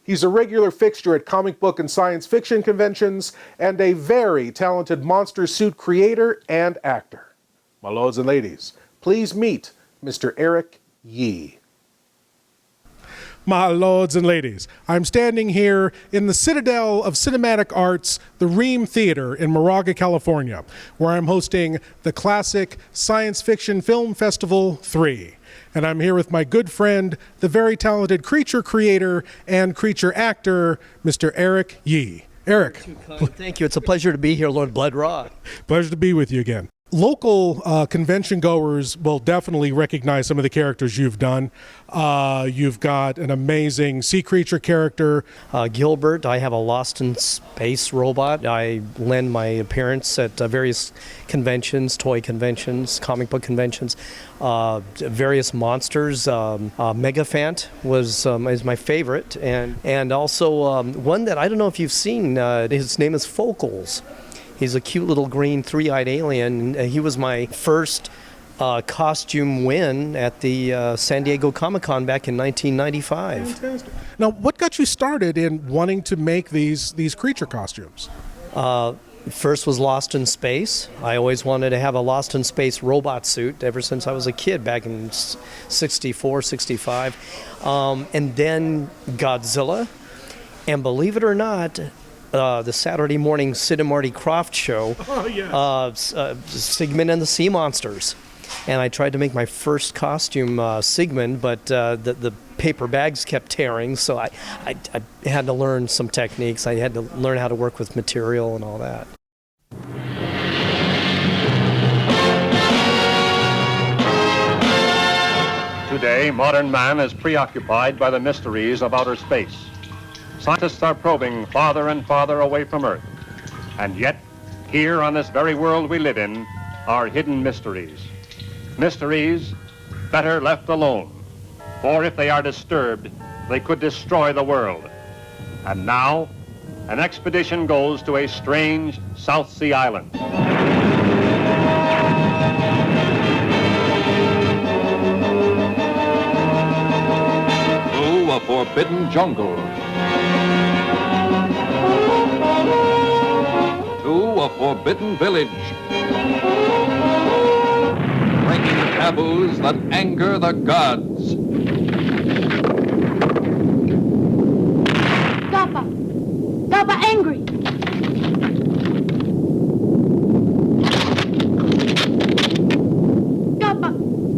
He's a regular fixture at comic book and science fiction conventions and a very talented monster suit creator and actor. My lords and ladies, please meet Mr. Eric Yee. My lords and ladies, I'm standing here in the Citadel of Cinematic Arts, the Ream Theater in Moraga, California, where I'm hosting the Classic Science Fiction Film Festival 3. And I'm here with my good friend, the very talented creature creator and creature actor, Mr. Eric Yee. Eric. Thank you. It's a pleasure to be here, Lord Blood-Rah. Pleasure to be with you again. Local convention goers will definitely recognize some of the characters you've done. You've got an amazing sea creature character. Gilbert, I have a Lost in Space robot. I lend my appearance at various conventions, toy conventions, comic book conventions, various monsters. Megaphant is my favorite, and also one that I don't know if you've seen. His name is Focals. He's a cute little green three-eyed alien. He was my first costume win at the San Diego Comic-Con back in 1995. Fantastic. Now, what got you started in wanting to make these creature costumes? First was Lost in Space. I always wanted to have a Lost in Space robot suit ever since I was a kid back in 64, 65. And then Godzilla. And believe it or not, the Saturday morning Sid and Marty Krofft show, Sigmund and the Sea Monsters. And I tried to make my first costume Sigmund, but the paper bags kept tearing, so I had to learn some techniques. I had to learn how to work with material and all that. Today, modern man is preoccupied by the mysteries of outer space. Scientists are probing farther and farther away from Earth. And yet, here on this very world we live in, are hidden mysteries. Mysteries better left alone. For if they are disturbed, they could destroy the world. And now, an expedition goes to a strange South Sea island. To a forbidden jungle. To a forbidden village. Breaking taboos that anger the gods. Dappa angry.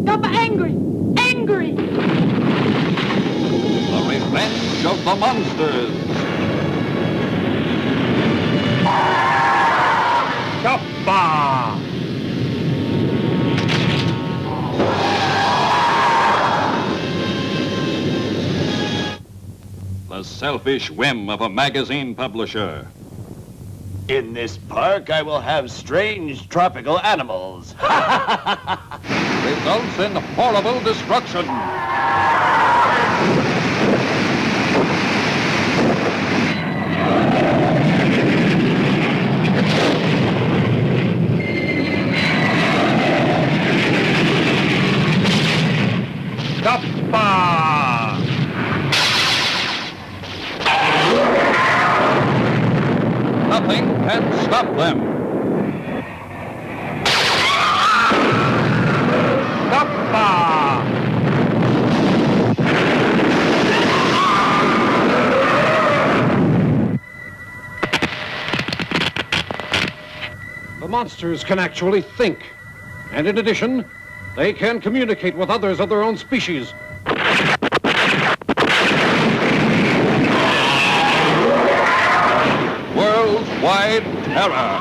Dappa angry. Angry. The revenge of the monsters. Kappa! The selfish whim of a magazine publisher. In this park, I will have strange tropical animals. Results in horrible destruction. Kappa! Nothing can stop them. Kappa! The monsters can actually think. And in addition, they can communicate with others of their own species. Worldwide terror.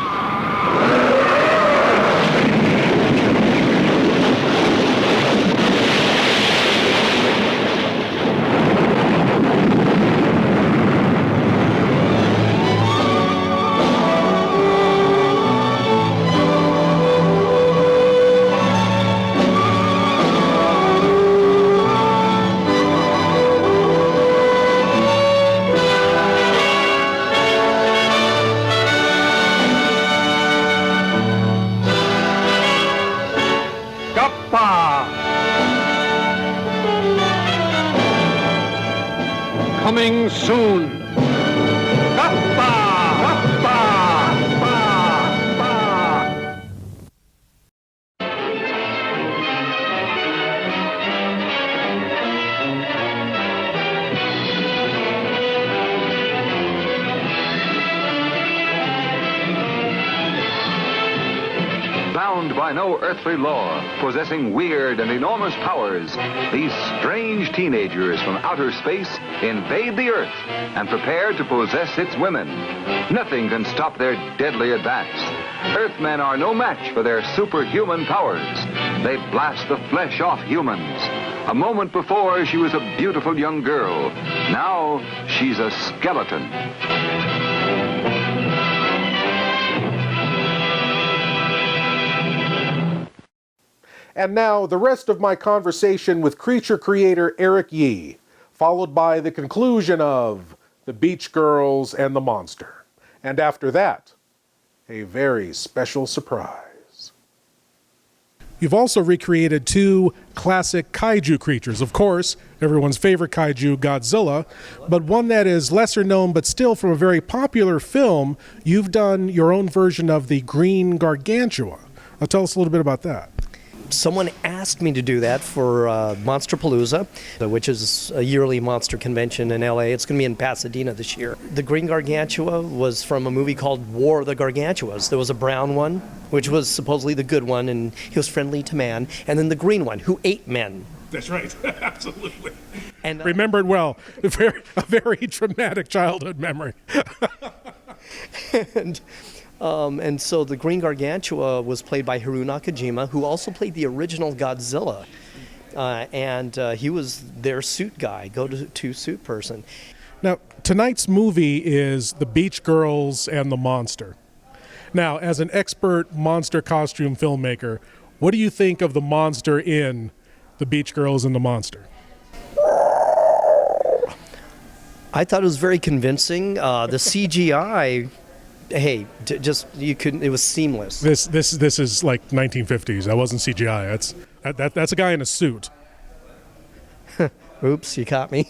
coming soon. Bound by no earthly law, possessing weird and enormous powers, these strange teenagers from outer space invade the Earth and prepare to possess its women. Nothing can stop their deadly advance. Earthmen are no match for their superhuman powers. They blast the flesh off humans. A moment before, she was a beautiful young girl. Now, she's a skeleton. And now, the rest of my conversation with creature creator Eric Yee, followed by the conclusion of The Beach Girls and the Monster. And after that, a very special surprise. You've also recreated 2 classic kaiju creatures. Of course, everyone's favorite kaiju, Godzilla, but one that is lesser known but still from a very popular film. You've done your own version of the Green Gargantua. Now tell us a little bit about that. Someone asked me to do that for Monsterpalooza, which is a yearly monster convention in LA. It's going to be in Pasadena this year. The Green Gargantua was from a movie called War of the Gargantuas. There was a brown one, which was supposedly the good one, and he was friendly to man, and then the green one, who ate men. That's right. Absolutely. And remembered well. A very traumatic childhood memory. And so the Green Gargantua was played by Haru Nakajima, who also played the original Godzilla. And he was their suit guy, go-to suit person. Now, tonight's movie is The Beach Girls and the Monster. Now, as an expert monster costume filmmaker, what do you think of the monster in The Beach Girls and the Monster? I thought it was very convincing. The CGI... Hey, it was seamless. This is like 1950s. That wasn't CGI. That's a guy in a suit. Oops, you caught me.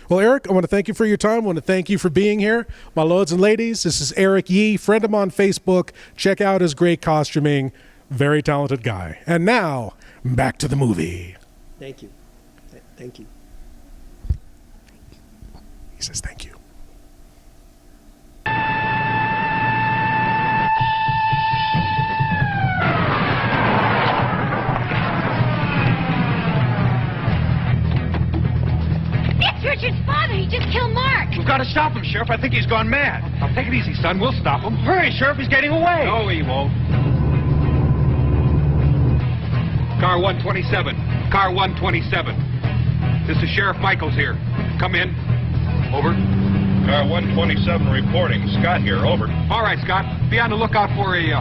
Well, Eric, I want to thank you for your time. I want to thank you for being here. My lords and ladies, this is Eric Yee. Friend him on Facebook. Check out his great costuming. Very talented guy. And now, back to the movie. Thank you. Thank you. He says thank you. Richard's father, he just killed Mark. We've got to stop him, Sheriff. I think he's gone mad. Now, take it easy, son. We'll stop him. Hurry, Sheriff. He's getting away. No, he won't. Car 127. Car 127. This is Sheriff Michaels here. Come in. Over. Car 127 reporting. Scott here. Over. All right, Scott. Be on the lookout for a...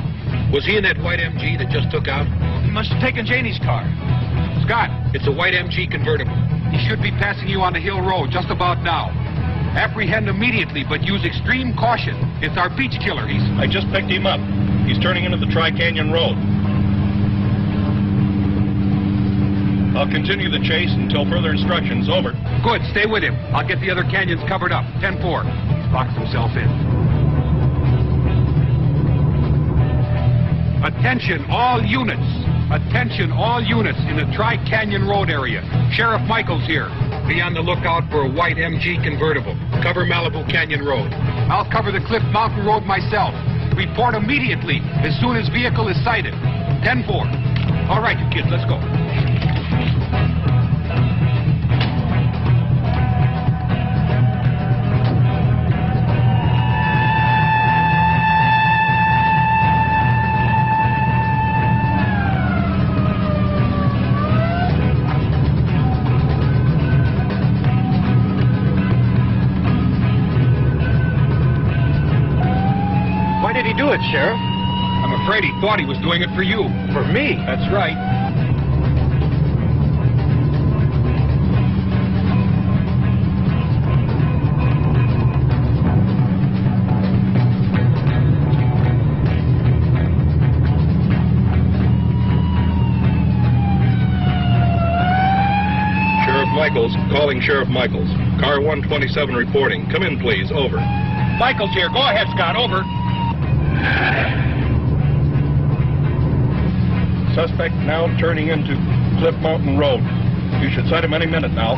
Was he in that white MG that just took out? He must have taken Janie's car. Scott, it's a white MG convertible. He should be passing you on the Hill Road just about now. Apprehend immediately, but use extreme caution. It's our beach killer. I just picked him up. He's turning into the Tri-Canyon Road. I'll continue the chase until further instructions. Over. Good. Stay with him. I'll get the other canyons covered up. 10-4. He's locked himself in. Attention, all units. Attention, all units in the Tri-Canyon Road area. Sheriff Michaels here. Be on the lookout for a white MG convertible. Cover Malibu Canyon Road. I'll cover the Cliff Mountain Road myself. Report immediately as soon as vehicle is sighted. 10-4. All right, you kids, let's go. Do it, Sheriff. I'm afraid he thought he was doing it for you. For me? That's right. Michaels, calling Sheriff Michaels. Car 127 reporting. Come in, please. Over. Michael's here. Go ahead, Scott. Over. Suspect now turning into Cliff Mountain Road. You should sight him any minute now.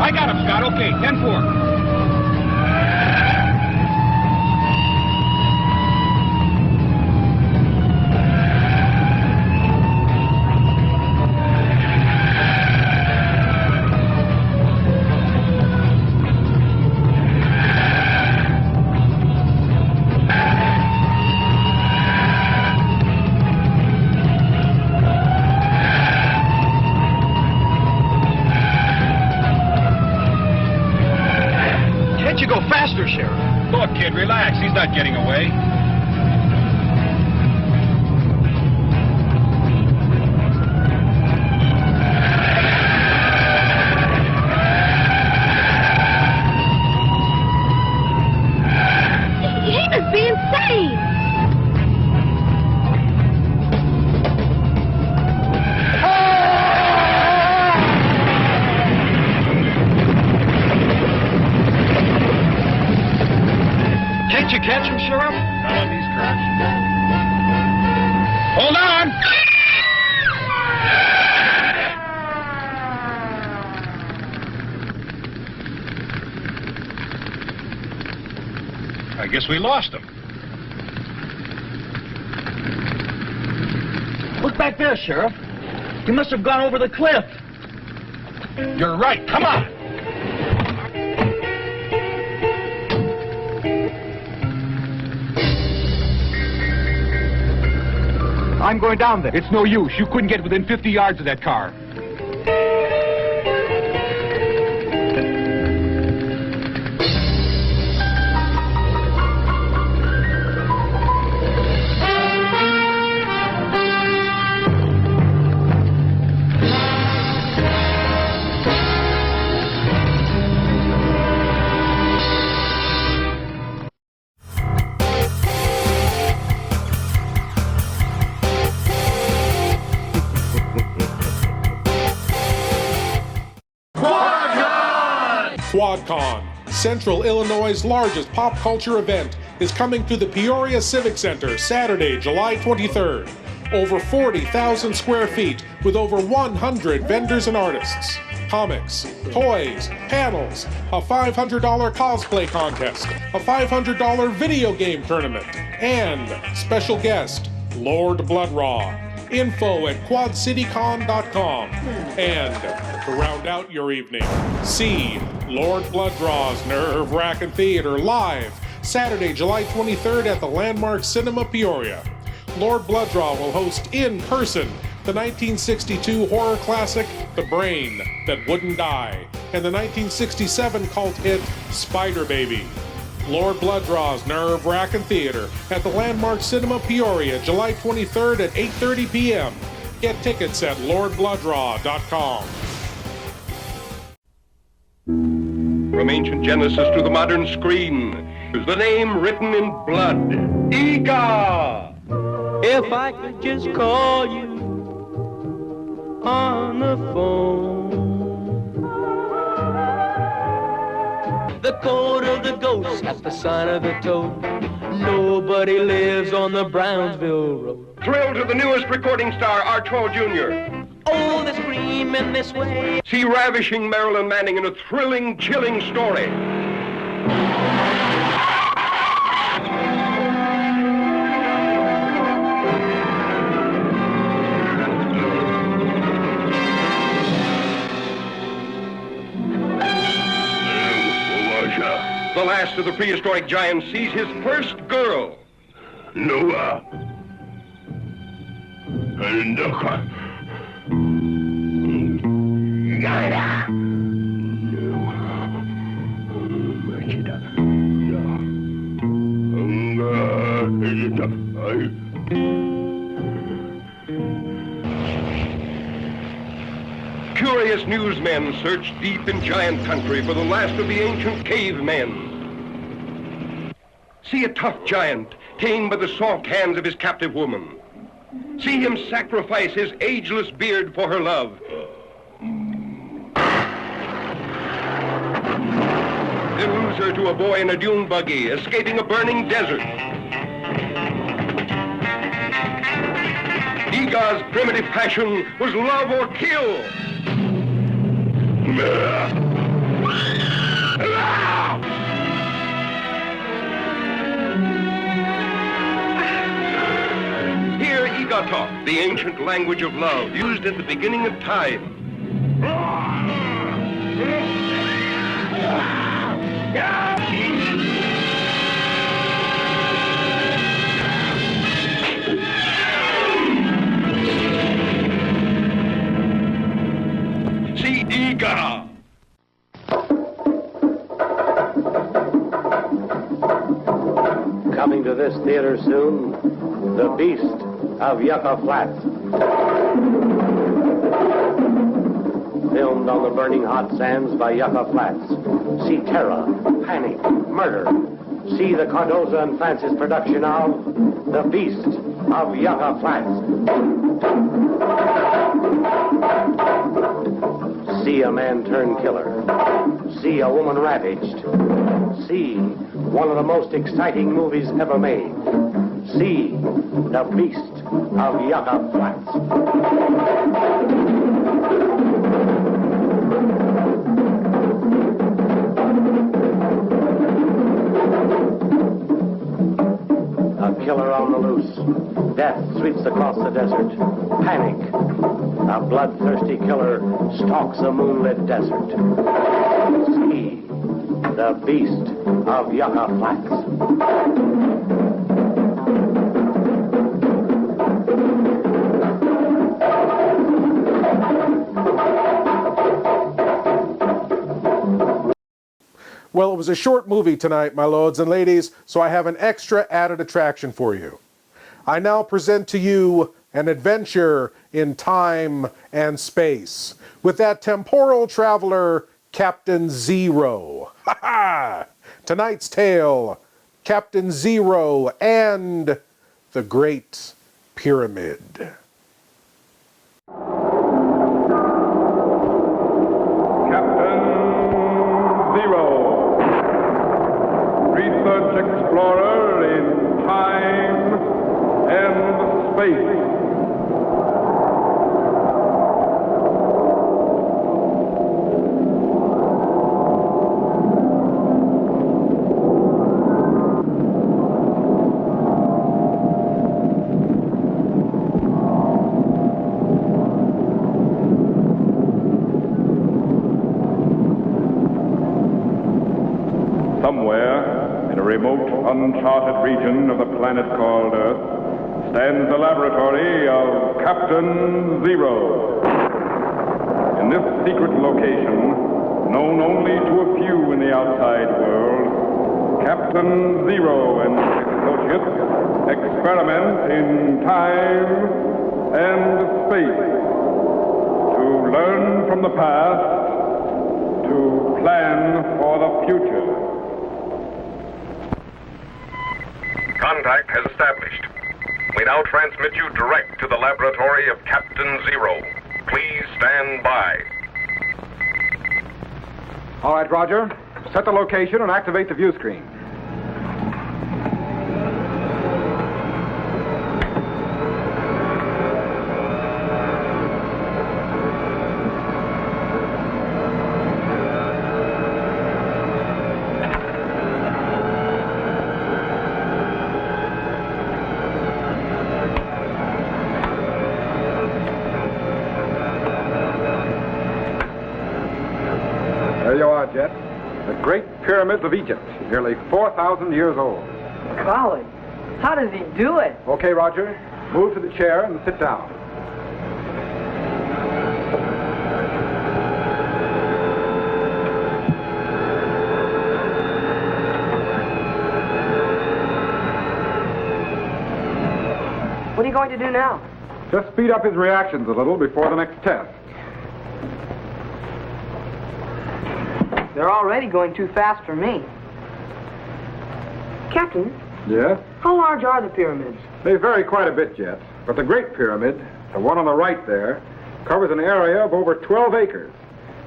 I got him, Scott. Okay, 10-4. Sheriff. Look, kid, relax. He's not getting away. He must be insane. Can't you catch him, Sheriff? Not on these curves. Hold on! I guess we lost him. Look back there, Sheriff. He must have gone over the cliff. You're right. Come on. I'm going down there. It's no use. You couldn't get within 50 yards of that car. QuadCon, Central Illinois' largest pop culture event, is coming to the Peoria Civic Center Saturday, July 23rd. Over 40,000 square feet with over 100 vendors and artists. Comics, toys, panels, a $500 cosplay contest, a $500 video game tournament, and special guest, Lord Blood-Rah. Info at quadcitycon.com. And to round out your evening, see Lord Blood-Rah's Nerve-Wrackin Theater live Saturday, July 23rd at the Landmark Cinema Peoria. Lord Blood-Rah will host in person the 1962 horror classic The Brain That Wouldn't Die and the 1967 cult hit Spider Baby. Lord Blood-Rah's Nerve-Wrackin Theater at the Landmark Cinema Peoria, July 23rd at 8:30 p.m. Get tickets at lordbloodrah.com. From ancient Genesis to the modern screen, is the name written in blood. Ega! If I could just call you on the phone. The code of the ghost at the sign of the toad. Nobody lives on the Brownsville Road. Thrill to the newest recording star, Archibald Jr. Oh, they scream in this way. See ravishing Marilyn Manning in a thrilling, chilling story. The last of the prehistoric giants sees his first girl. Noah. Curious mysterious newsmen search deep in giant country for the last of the ancient cavemen. See a tough giant tamed by the soft hands of his captive woman. See him sacrifice his ageless beard for her love. Then lose her to a boy in a dune buggy, escaping a burning desert. Igor's primitive passion was love or kill. Hear Igor talk, the ancient language of love, used at the beginning of time. See Igor! Coming to this theater soon, The Beast of Yucca Flats. Filmed on the burning hot sands by Yucca Flats. See terror, panic, murder. See the Cardoza and Francis production of The Beast of Yucca Flats. See a man turned killer. See a woman ravaged. See one of the most exciting movies ever made. See The Beast of Yucca Flats. A killer on the loose. Death sweeps across the desert. Panic. A bloodthirsty killer stalks a moonlit desert. See The Beast of Yucca Flats. Well, it was a short movie tonight, my lords and ladies, so I have an extra added attraction for you. I now present to you an adventure in time and space with that temporal traveler, Captain Zero. Ha ha! Tonight's tale, Captain Zero and the Great Pyramid. Explorer in time and space. Somewhere in a remote, uncharted region of the planet called Earth stands the laboratory of Captain Zero. In this secret location, known only to a few in the outside world, Captain Zero and his associates experiment in time and space to learn from the past, to plan for the future. Contact has established. We now transmit you direct to the laboratory of Captain Zero. Please stand by. All right, Roger. Set the location and activate the view screen. There you are, Jet. The Great Pyramids of Egypt, nearly 4,000 years old. Golly, how does he do it? Okay, Roger. Move to the chair and sit down. What are you going to do now? Just speed up his reactions a little before the next test. They're already going too fast for me. Captain, Yes? how large are the pyramids? They vary quite a bit, Jet. But the Great Pyramid, the one on the right there, covers an area of over 12 acres.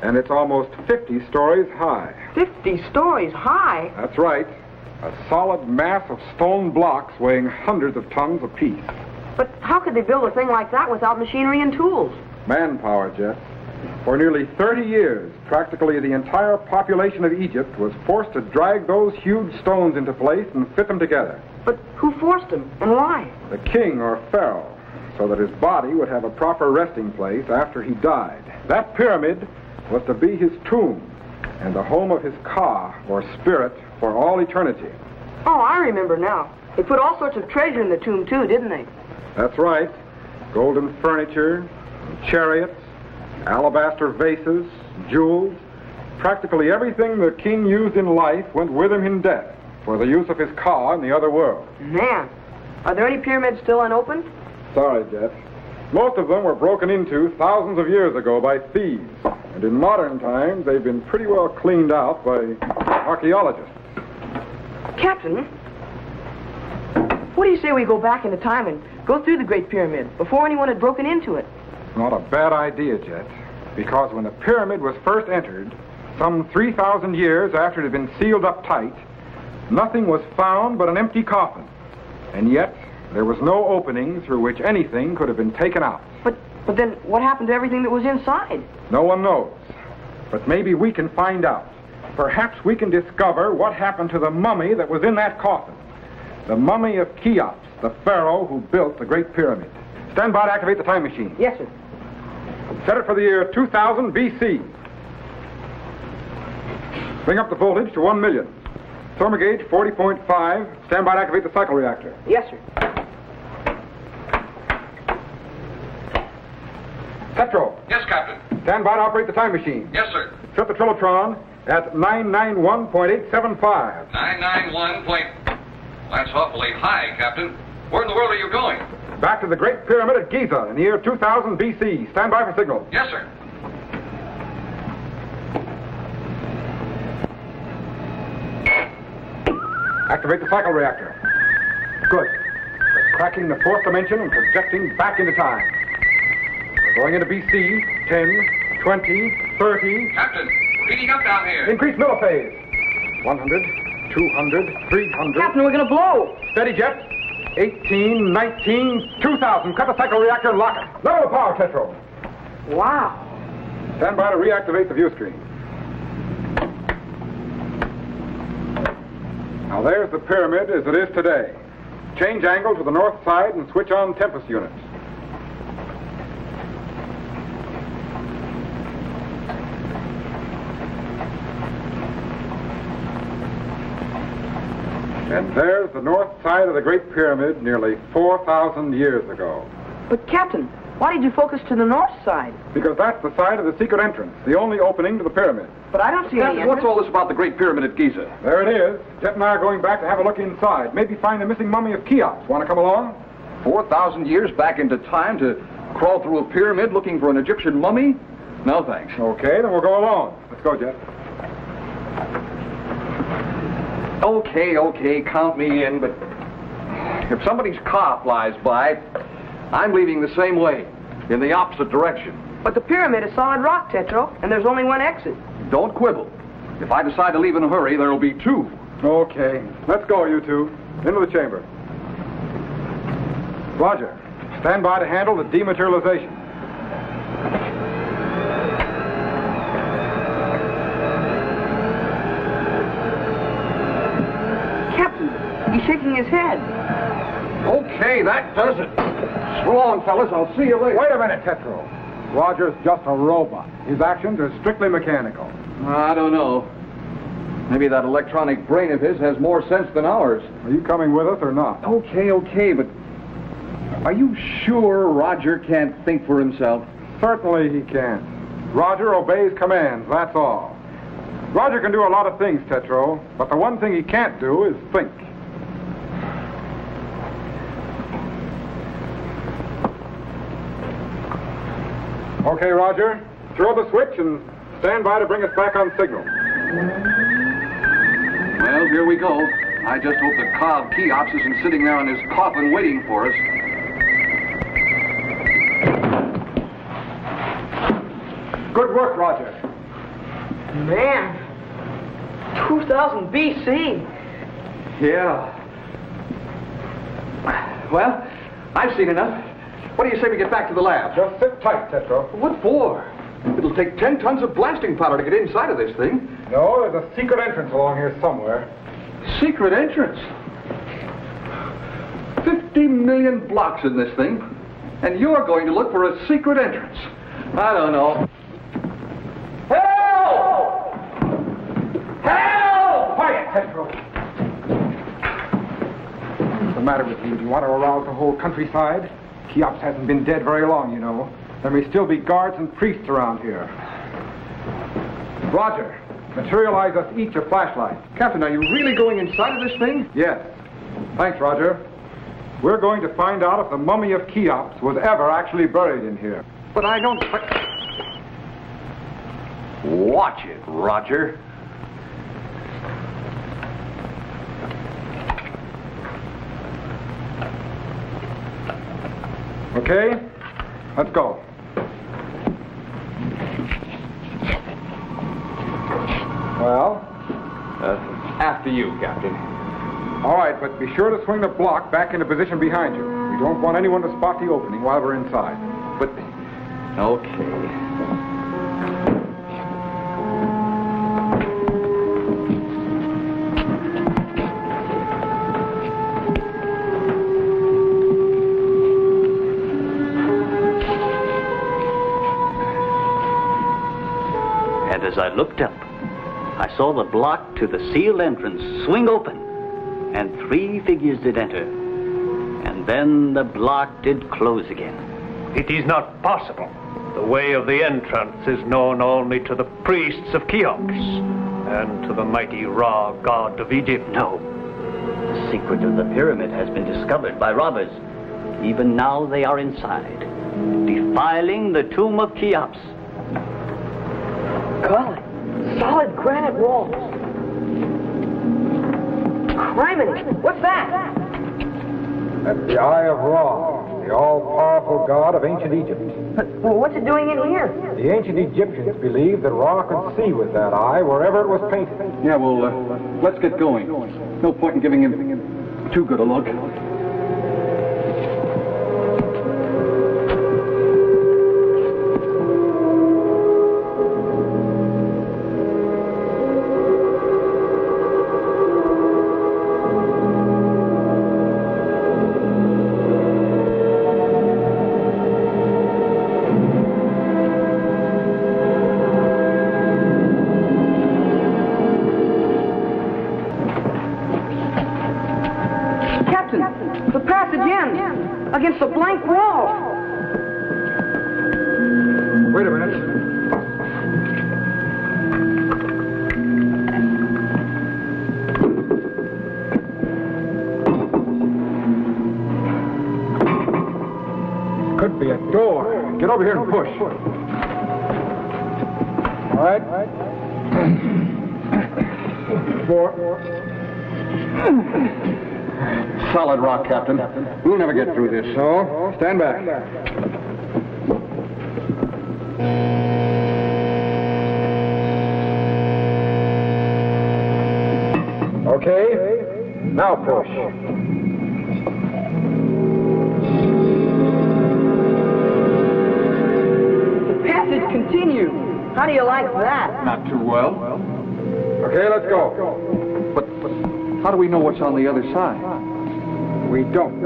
And it's almost 50 stories high. 50 stories high? That's right. A solid mass of stone blocks weighing hundreds of tons apiece. But how could they build a thing like that without machinery and tools? Manpower, Jet. For nearly 30 years, practically the entire population of Egypt was forced to drag those huge stones into place and fit them together. But who forced them, and why? The king or pharaoh, so that his body would have a proper resting place after he died. That pyramid was to be his tomb and the home of his Ka, or spirit, for all eternity. Oh, I remember now. They put all sorts of treasure in the tomb, too, didn't they? That's right. Golden furniture, chariots, alabaster vases, jewels. Practically everything the king used in life went with him in death for the use of his Ka in the other world. Man, are there any pyramids still unopened? Sorry, Jeff. Most of them were broken into thousands of years ago by thieves. And in modern times, they've been pretty well cleaned out by archaeologists. Captain, what do you say we go back into time and go through the Great Pyramid before anyone had broken into it? Not a bad idea, Jet. Because when the pyramid was first entered, some 3,000 years after it had been sealed up tight, nothing was found but an empty coffin. And yet, there was no opening through which anything could have been taken out. But then what happened to everything that was inside? No one knows. But maybe we can find out. Perhaps we can discover what happened to the mummy that was in that coffin. The mummy of Cheops, the pharaoh who built the Great Pyramid. Stand by to activate the time machine. Yes, sir. Set it for the year 2000 BC. Bring up the voltage to 1 million. Storm gauge 40.5. Stand by to activate the cycle reactor. Yes, sir. Petro. Yes, Captain. Stand by to operate the time machine. Yes, sir. Set the Trilotron at 991.875. 991. That's awfully high, Captain. Where in the world are you going? Back to the Great Pyramid at Giza in the year 2000 BC. Stand by for signal. Yes, sir. Activate the cycle reactor. Good. We're cracking the fourth dimension and projecting back into time. We're going into BC. 10, 20, 30. Captain, we're heating up down here. Increase milliphase. 100, 200, 300. Captain, we're going to blow. Steady, Jet. 18, 19, 2000. Cut the cycle reactor and lock it. Lower the power, Tetro. Wow. Stand by to reactivate the view screen. Now there's the pyramid as it is today. Change angle to the north side and switch on Tempest units. And there's the north side of the Great Pyramid nearly 4,000 years ago. But, Captain, why did you focus to the north side? Because that's the side of the secret entrance, the only opening to the pyramid. But I don't see any What's entrance. all this about the Great Pyramid at Giza? There it is. Jet and I are going back to have a look inside. Maybe find the missing mummy of Cheops. Want to come along? 4,000 years back into time to crawl through a pyramid looking for an Egyptian mummy? No, thanks. Okay, then we'll go along. Let's go, Jet. Okay, count me in, but if somebody's car flies by, I'm leaving the same way, in the opposite direction. But the pyramid is solid rock, Tetro, and there's only one exit. Don't quibble. If I decide to leave in a hurry, there'll be two. Okay, let's go, you two. Into the chamber. Roger. Stand by to handle the dematerialization. Captain, he's shaking his head. Okay, that does it. So long, fellas. I'll see you later. Wait a minute, Tetro. Roger's just a robot. His actions are strictly mechanical. I don't know. Maybe that electronic brain of his has more sense than ours. Are you coming with us or not? Okay, but are you sure Roger can't think for himself? Certainly he can. Roger obeys commands, that's all. Roger can do a lot of things, Tetro, but the one thing he can't do is think. Okay, Roger. Throw the switch and stand by to bring us back on signal. Well, here we go. I just hope the Cobb Cheops isn't sitting there on his coffin waiting for us. Good work, Roger. Man, 2000 BC. Yeah. Well, I've seen enough. What do you say we get back to the lab? Just sit tight, Tetro. What for? It'll take 10 tons of blasting powder to get inside of this thing. No, there's a secret entrance along here somewhere. Secret entrance? 50 million blocks in this thing, and you're going to look for a secret entrance. I don't know. Help! Help! Quiet, Tetro. What's the matter with you? Do you want to arouse the whole countryside? Cheops hasn't been dead very long, you know. There may still be guards and priests around here. Roger, materialize us each a flashlight. Captain, are you really going inside of this thing? Yes. Thanks, Roger. We're going to find out if the mummy of Cheops was ever actually buried in here. But I don't... Watch it, Roger. Okay, let's go. Well? After you, Captain. All right, but be sure to swing the block back into position behind you. We don't want anyone to spot the opening while we're inside. But... Okay. And as I looked up, I saw the block to the sealed entrance swing open, and 3 figures did enter. And then the block did close again. It is not possible. The way of the entrance is known only to the priests of Cheops and to the mighty Ra god of Egypt. No. The secret of the pyramid has been discovered by robbers. Even now they are inside, defiling the tomb of Cheops. God, solid granite walls. Criminy, what's that? That's the Eye of Ra, the all-powerful god of ancient Egypt. Well, what's it doing in here? The ancient Egyptians believed that Ra could see with that eye wherever it was painted. Yeah, well, let's get going. No point in giving him too good a look. The passage ends against a blank wall. Wait a minute. Could be a door. Get over here and push. All right. 4. Solid rock, Captain. We'll never get through this. So, stand back. Okay, now push. The passage continues. How do you like that? Not too well. Okay, let's go. But how do we know what's on the other side? We don't.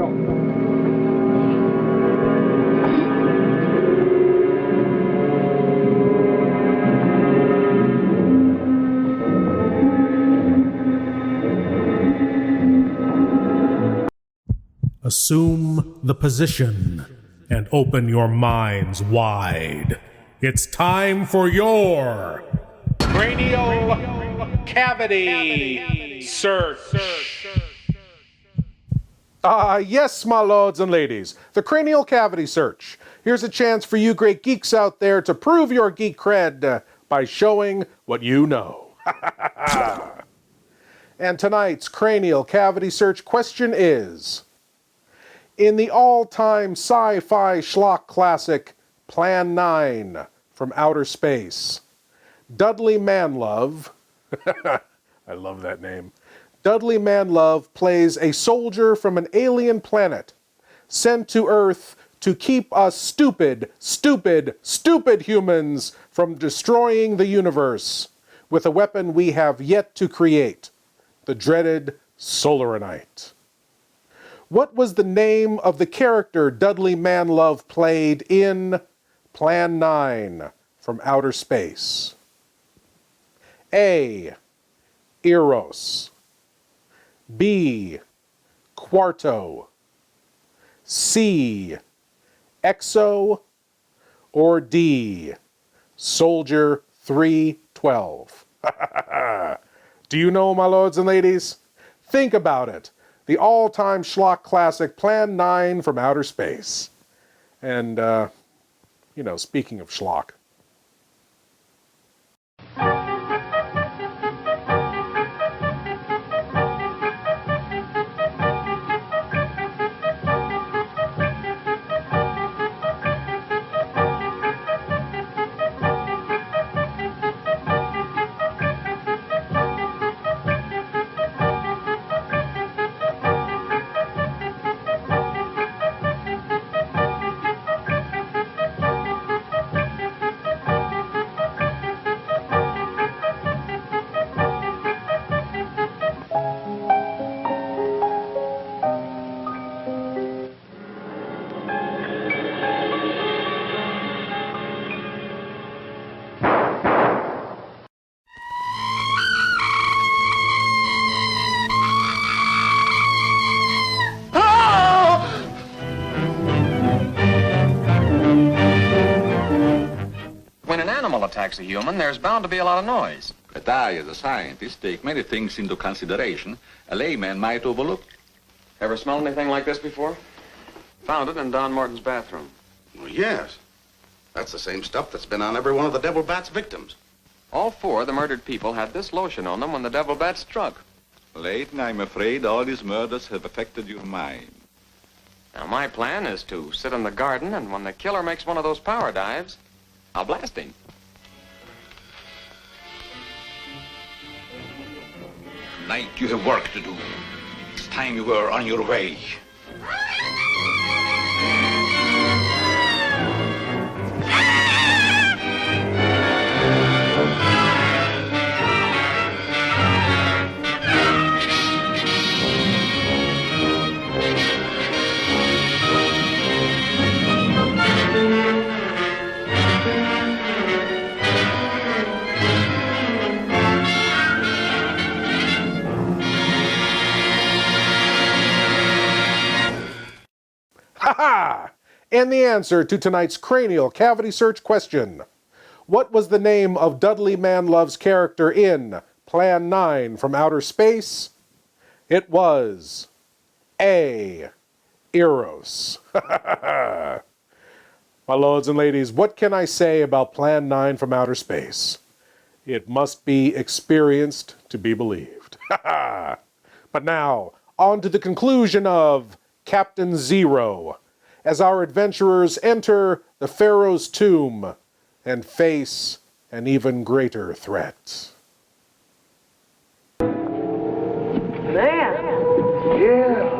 Assume the position and open your minds wide. It's time for your Cranial Cavity Search. Yes, my lords and ladies, the Cranial Cavity Search. Here's a chance for you great geeks out there to prove your geek cred by showing what you know. And tonight's cranial cavity search question is, in the all-time sci-fi schlock classic Plan 9 from Outer Space, Dudley Manlove, I love that name, Dudley Manlove plays a soldier from an alien planet sent to Earth to keep us stupid humans from destroying the universe with a weapon we have yet to create, the dreaded Solaranite. What was the name of the character Dudley Manlove played in Plan 9 from Outer Space? A. Eros. B. Quarto. C. Exo. Or D. Soldier 312. Do you know, my lords and ladies? Think about it. The all-time schlock classic Plan 9 from Outer Space. And, speaking of schlock. Attacks a human, there's bound to be a lot of noise. But I, as a scientist, take many things into consideration a layman might overlook. Ever smelled anything like this before? Found it in Don Morton's bathroom. Well, yes. That's the same stuff that's been on every one of the Devil Bat's victims. All four of the murdered people had this lotion on them when the Devil Bat struck. Layton, I'm afraid all these murders have affected your mind. Now, my plan is to sit in the garden, and when the killer makes one of those power dives, I'll blast him. Tonight you have work to do. It's time you were on your way. And the answer to tonight's cranial cavity search question. What was the name of Dudley Manlove's character in Plan 9 from Outer Space? It was A. Eros. My lords and ladies, what can I say about Plan 9 from Outer Space? It must be experienced to be believed. But now, on to the conclusion of Captain Zero, as our adventurers enter the Pharaoh's tomb and face an even greater threat. Man! Yeah!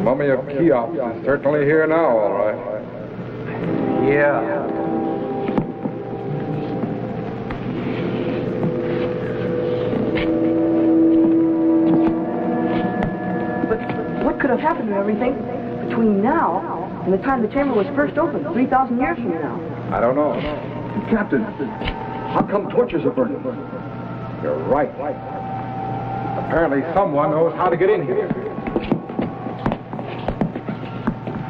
Mummy of Cheops is certainly here now, all right. Yeah. But what could have happened to everything between now and the time the chamber was first opened, 3,000 years from now? I don't know. Captain, how come torches are burning? You're right. Apparently someone knows how to get in here.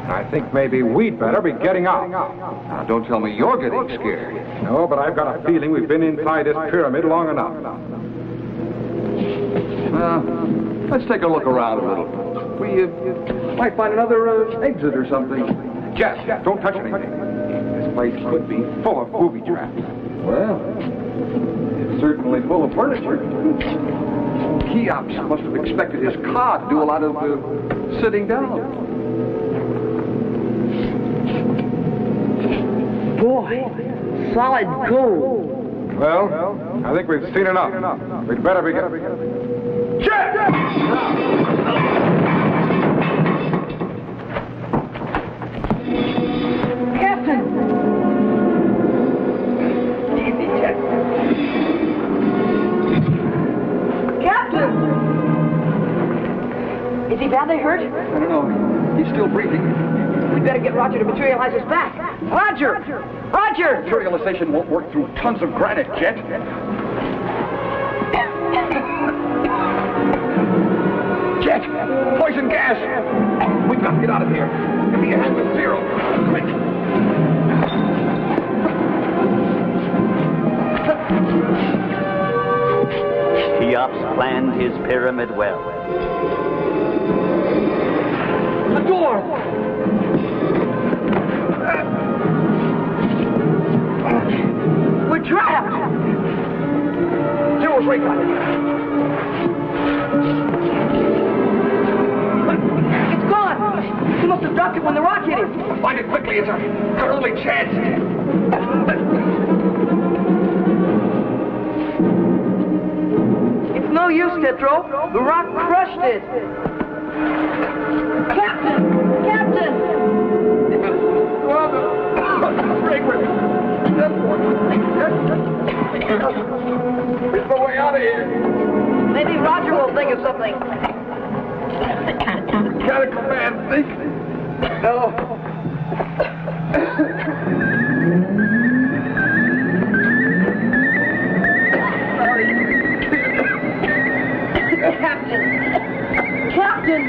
I think maybe we'd better be getting out. Now, don't tell me you're getting scared. No, but I've got a feeling we've been inside this pyramid long enough. Let's take a look around a little. We might find another exit or something. Jeff, don't touch anything. This place could be full of booby traps. Well, it's certainly full of furniture. Cheops must have expected his car to do a lot of sitting down. Boy, solid gold. Well, I think we've seen enough. We'd better be getting... Jeff! Captain! Captain! Is he badly hurt? I don't know. He's still breathing. We'd better get Roger to materialize us back. Roger! Roger! Materialization won't work through tons of granite, Jet. Jet! Poison gas! We've got to get out of here. Give me a hand with Zero. Quick! Cheops planned his pyramid well. The door! We're trapped! Zero's ray gun. It's gone! He must have dropped it when the rock hit him. Find it quickly. It's our only chance. It's no use, Tetro. The rock crushed it. Captain! Captain! There's no way out of here. Maybe Roger will think of something. Mechanical man, think. No. Captain! Captain!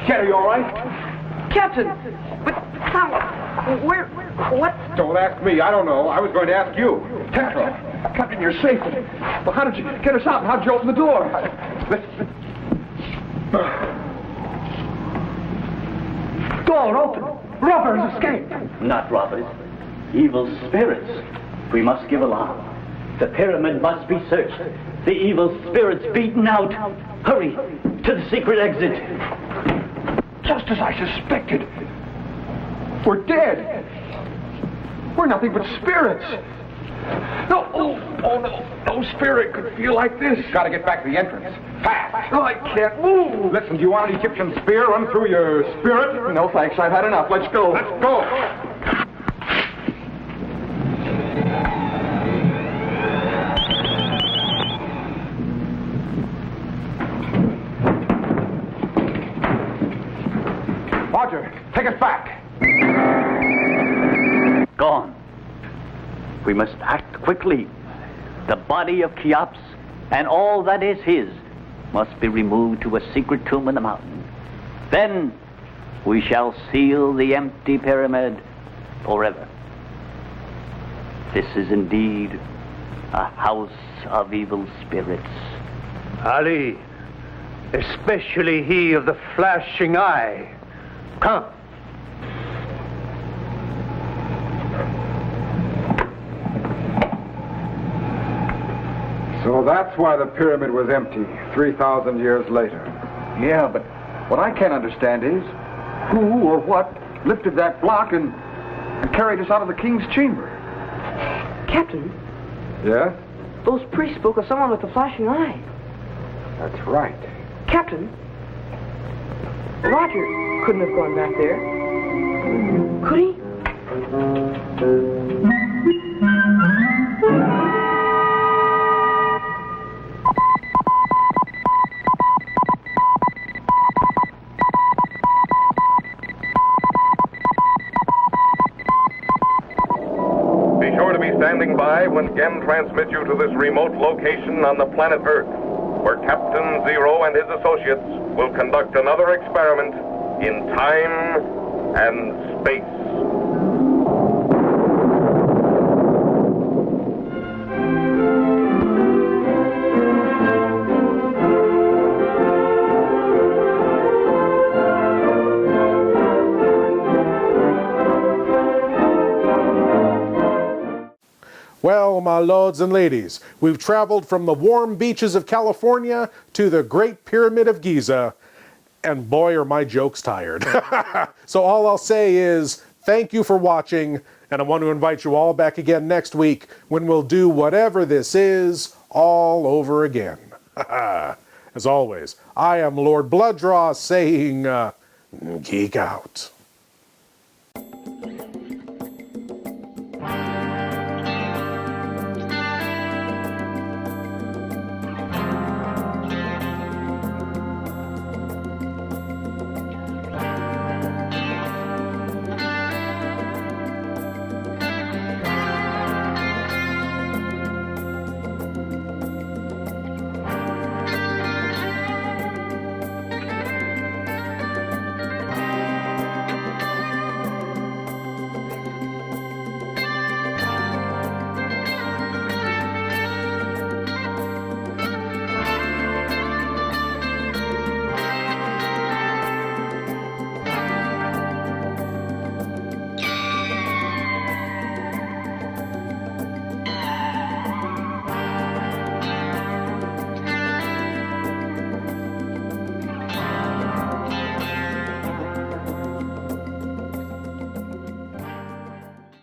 Jet, are you all right? Captain! But how? Where? What? Don't ask me. I don't know. I was going to ask you. Tetra! Captain, you're safe. Well, how did you get us out? How'd you open the door? Door open. Robbers escaped. Not robbers. Evil spirits. We must give alarm. The pyramid must be searched. The evil spirits beaten out. Hurry to the secret exit. Just as I suspected. We're dead. We're nothing but spirits. No, no spirit could feel like this. Gotta get back to the entrance. Fast. No, I can't move. Listen, do you want an Egyptian spear run through your spirit? No, thanks. I've had enough. Let's go. Let's go. Roger, take us back. Gone. We must act quickly. The body of Cheops and all that is his must be removed to a secret tomb in the mountain. Then we shall seal the empty pyramid forever. This is indeed a house of evil spirits. Ali, especially he of the flashing eye. Come. So that's why the pyramid was empty 3,000 years later. Yeah, but what I can't understand is who or what lifted that block and carried us out of the king's chamber. Captain, Yeah? those priests spoke of someone with a flashing eye. That's right. Captain, Roger couldn't have gone back there. Could he? Be sure to be standing by when Gen transmits you to this remote location on the planet Earth, where Captain Zero and his associates will conduct another experiment in time and space. Well, my lords and ladies, we've traveled from the warm beaches of California to the Great Pyramid of Giza, and boy, are my jokes tired. So all I'll say is thank you for watching, and I want to invite you all back again next week when we'll do whatever this is all over again. As always, I am Lord Blood-Rah saying, geek out.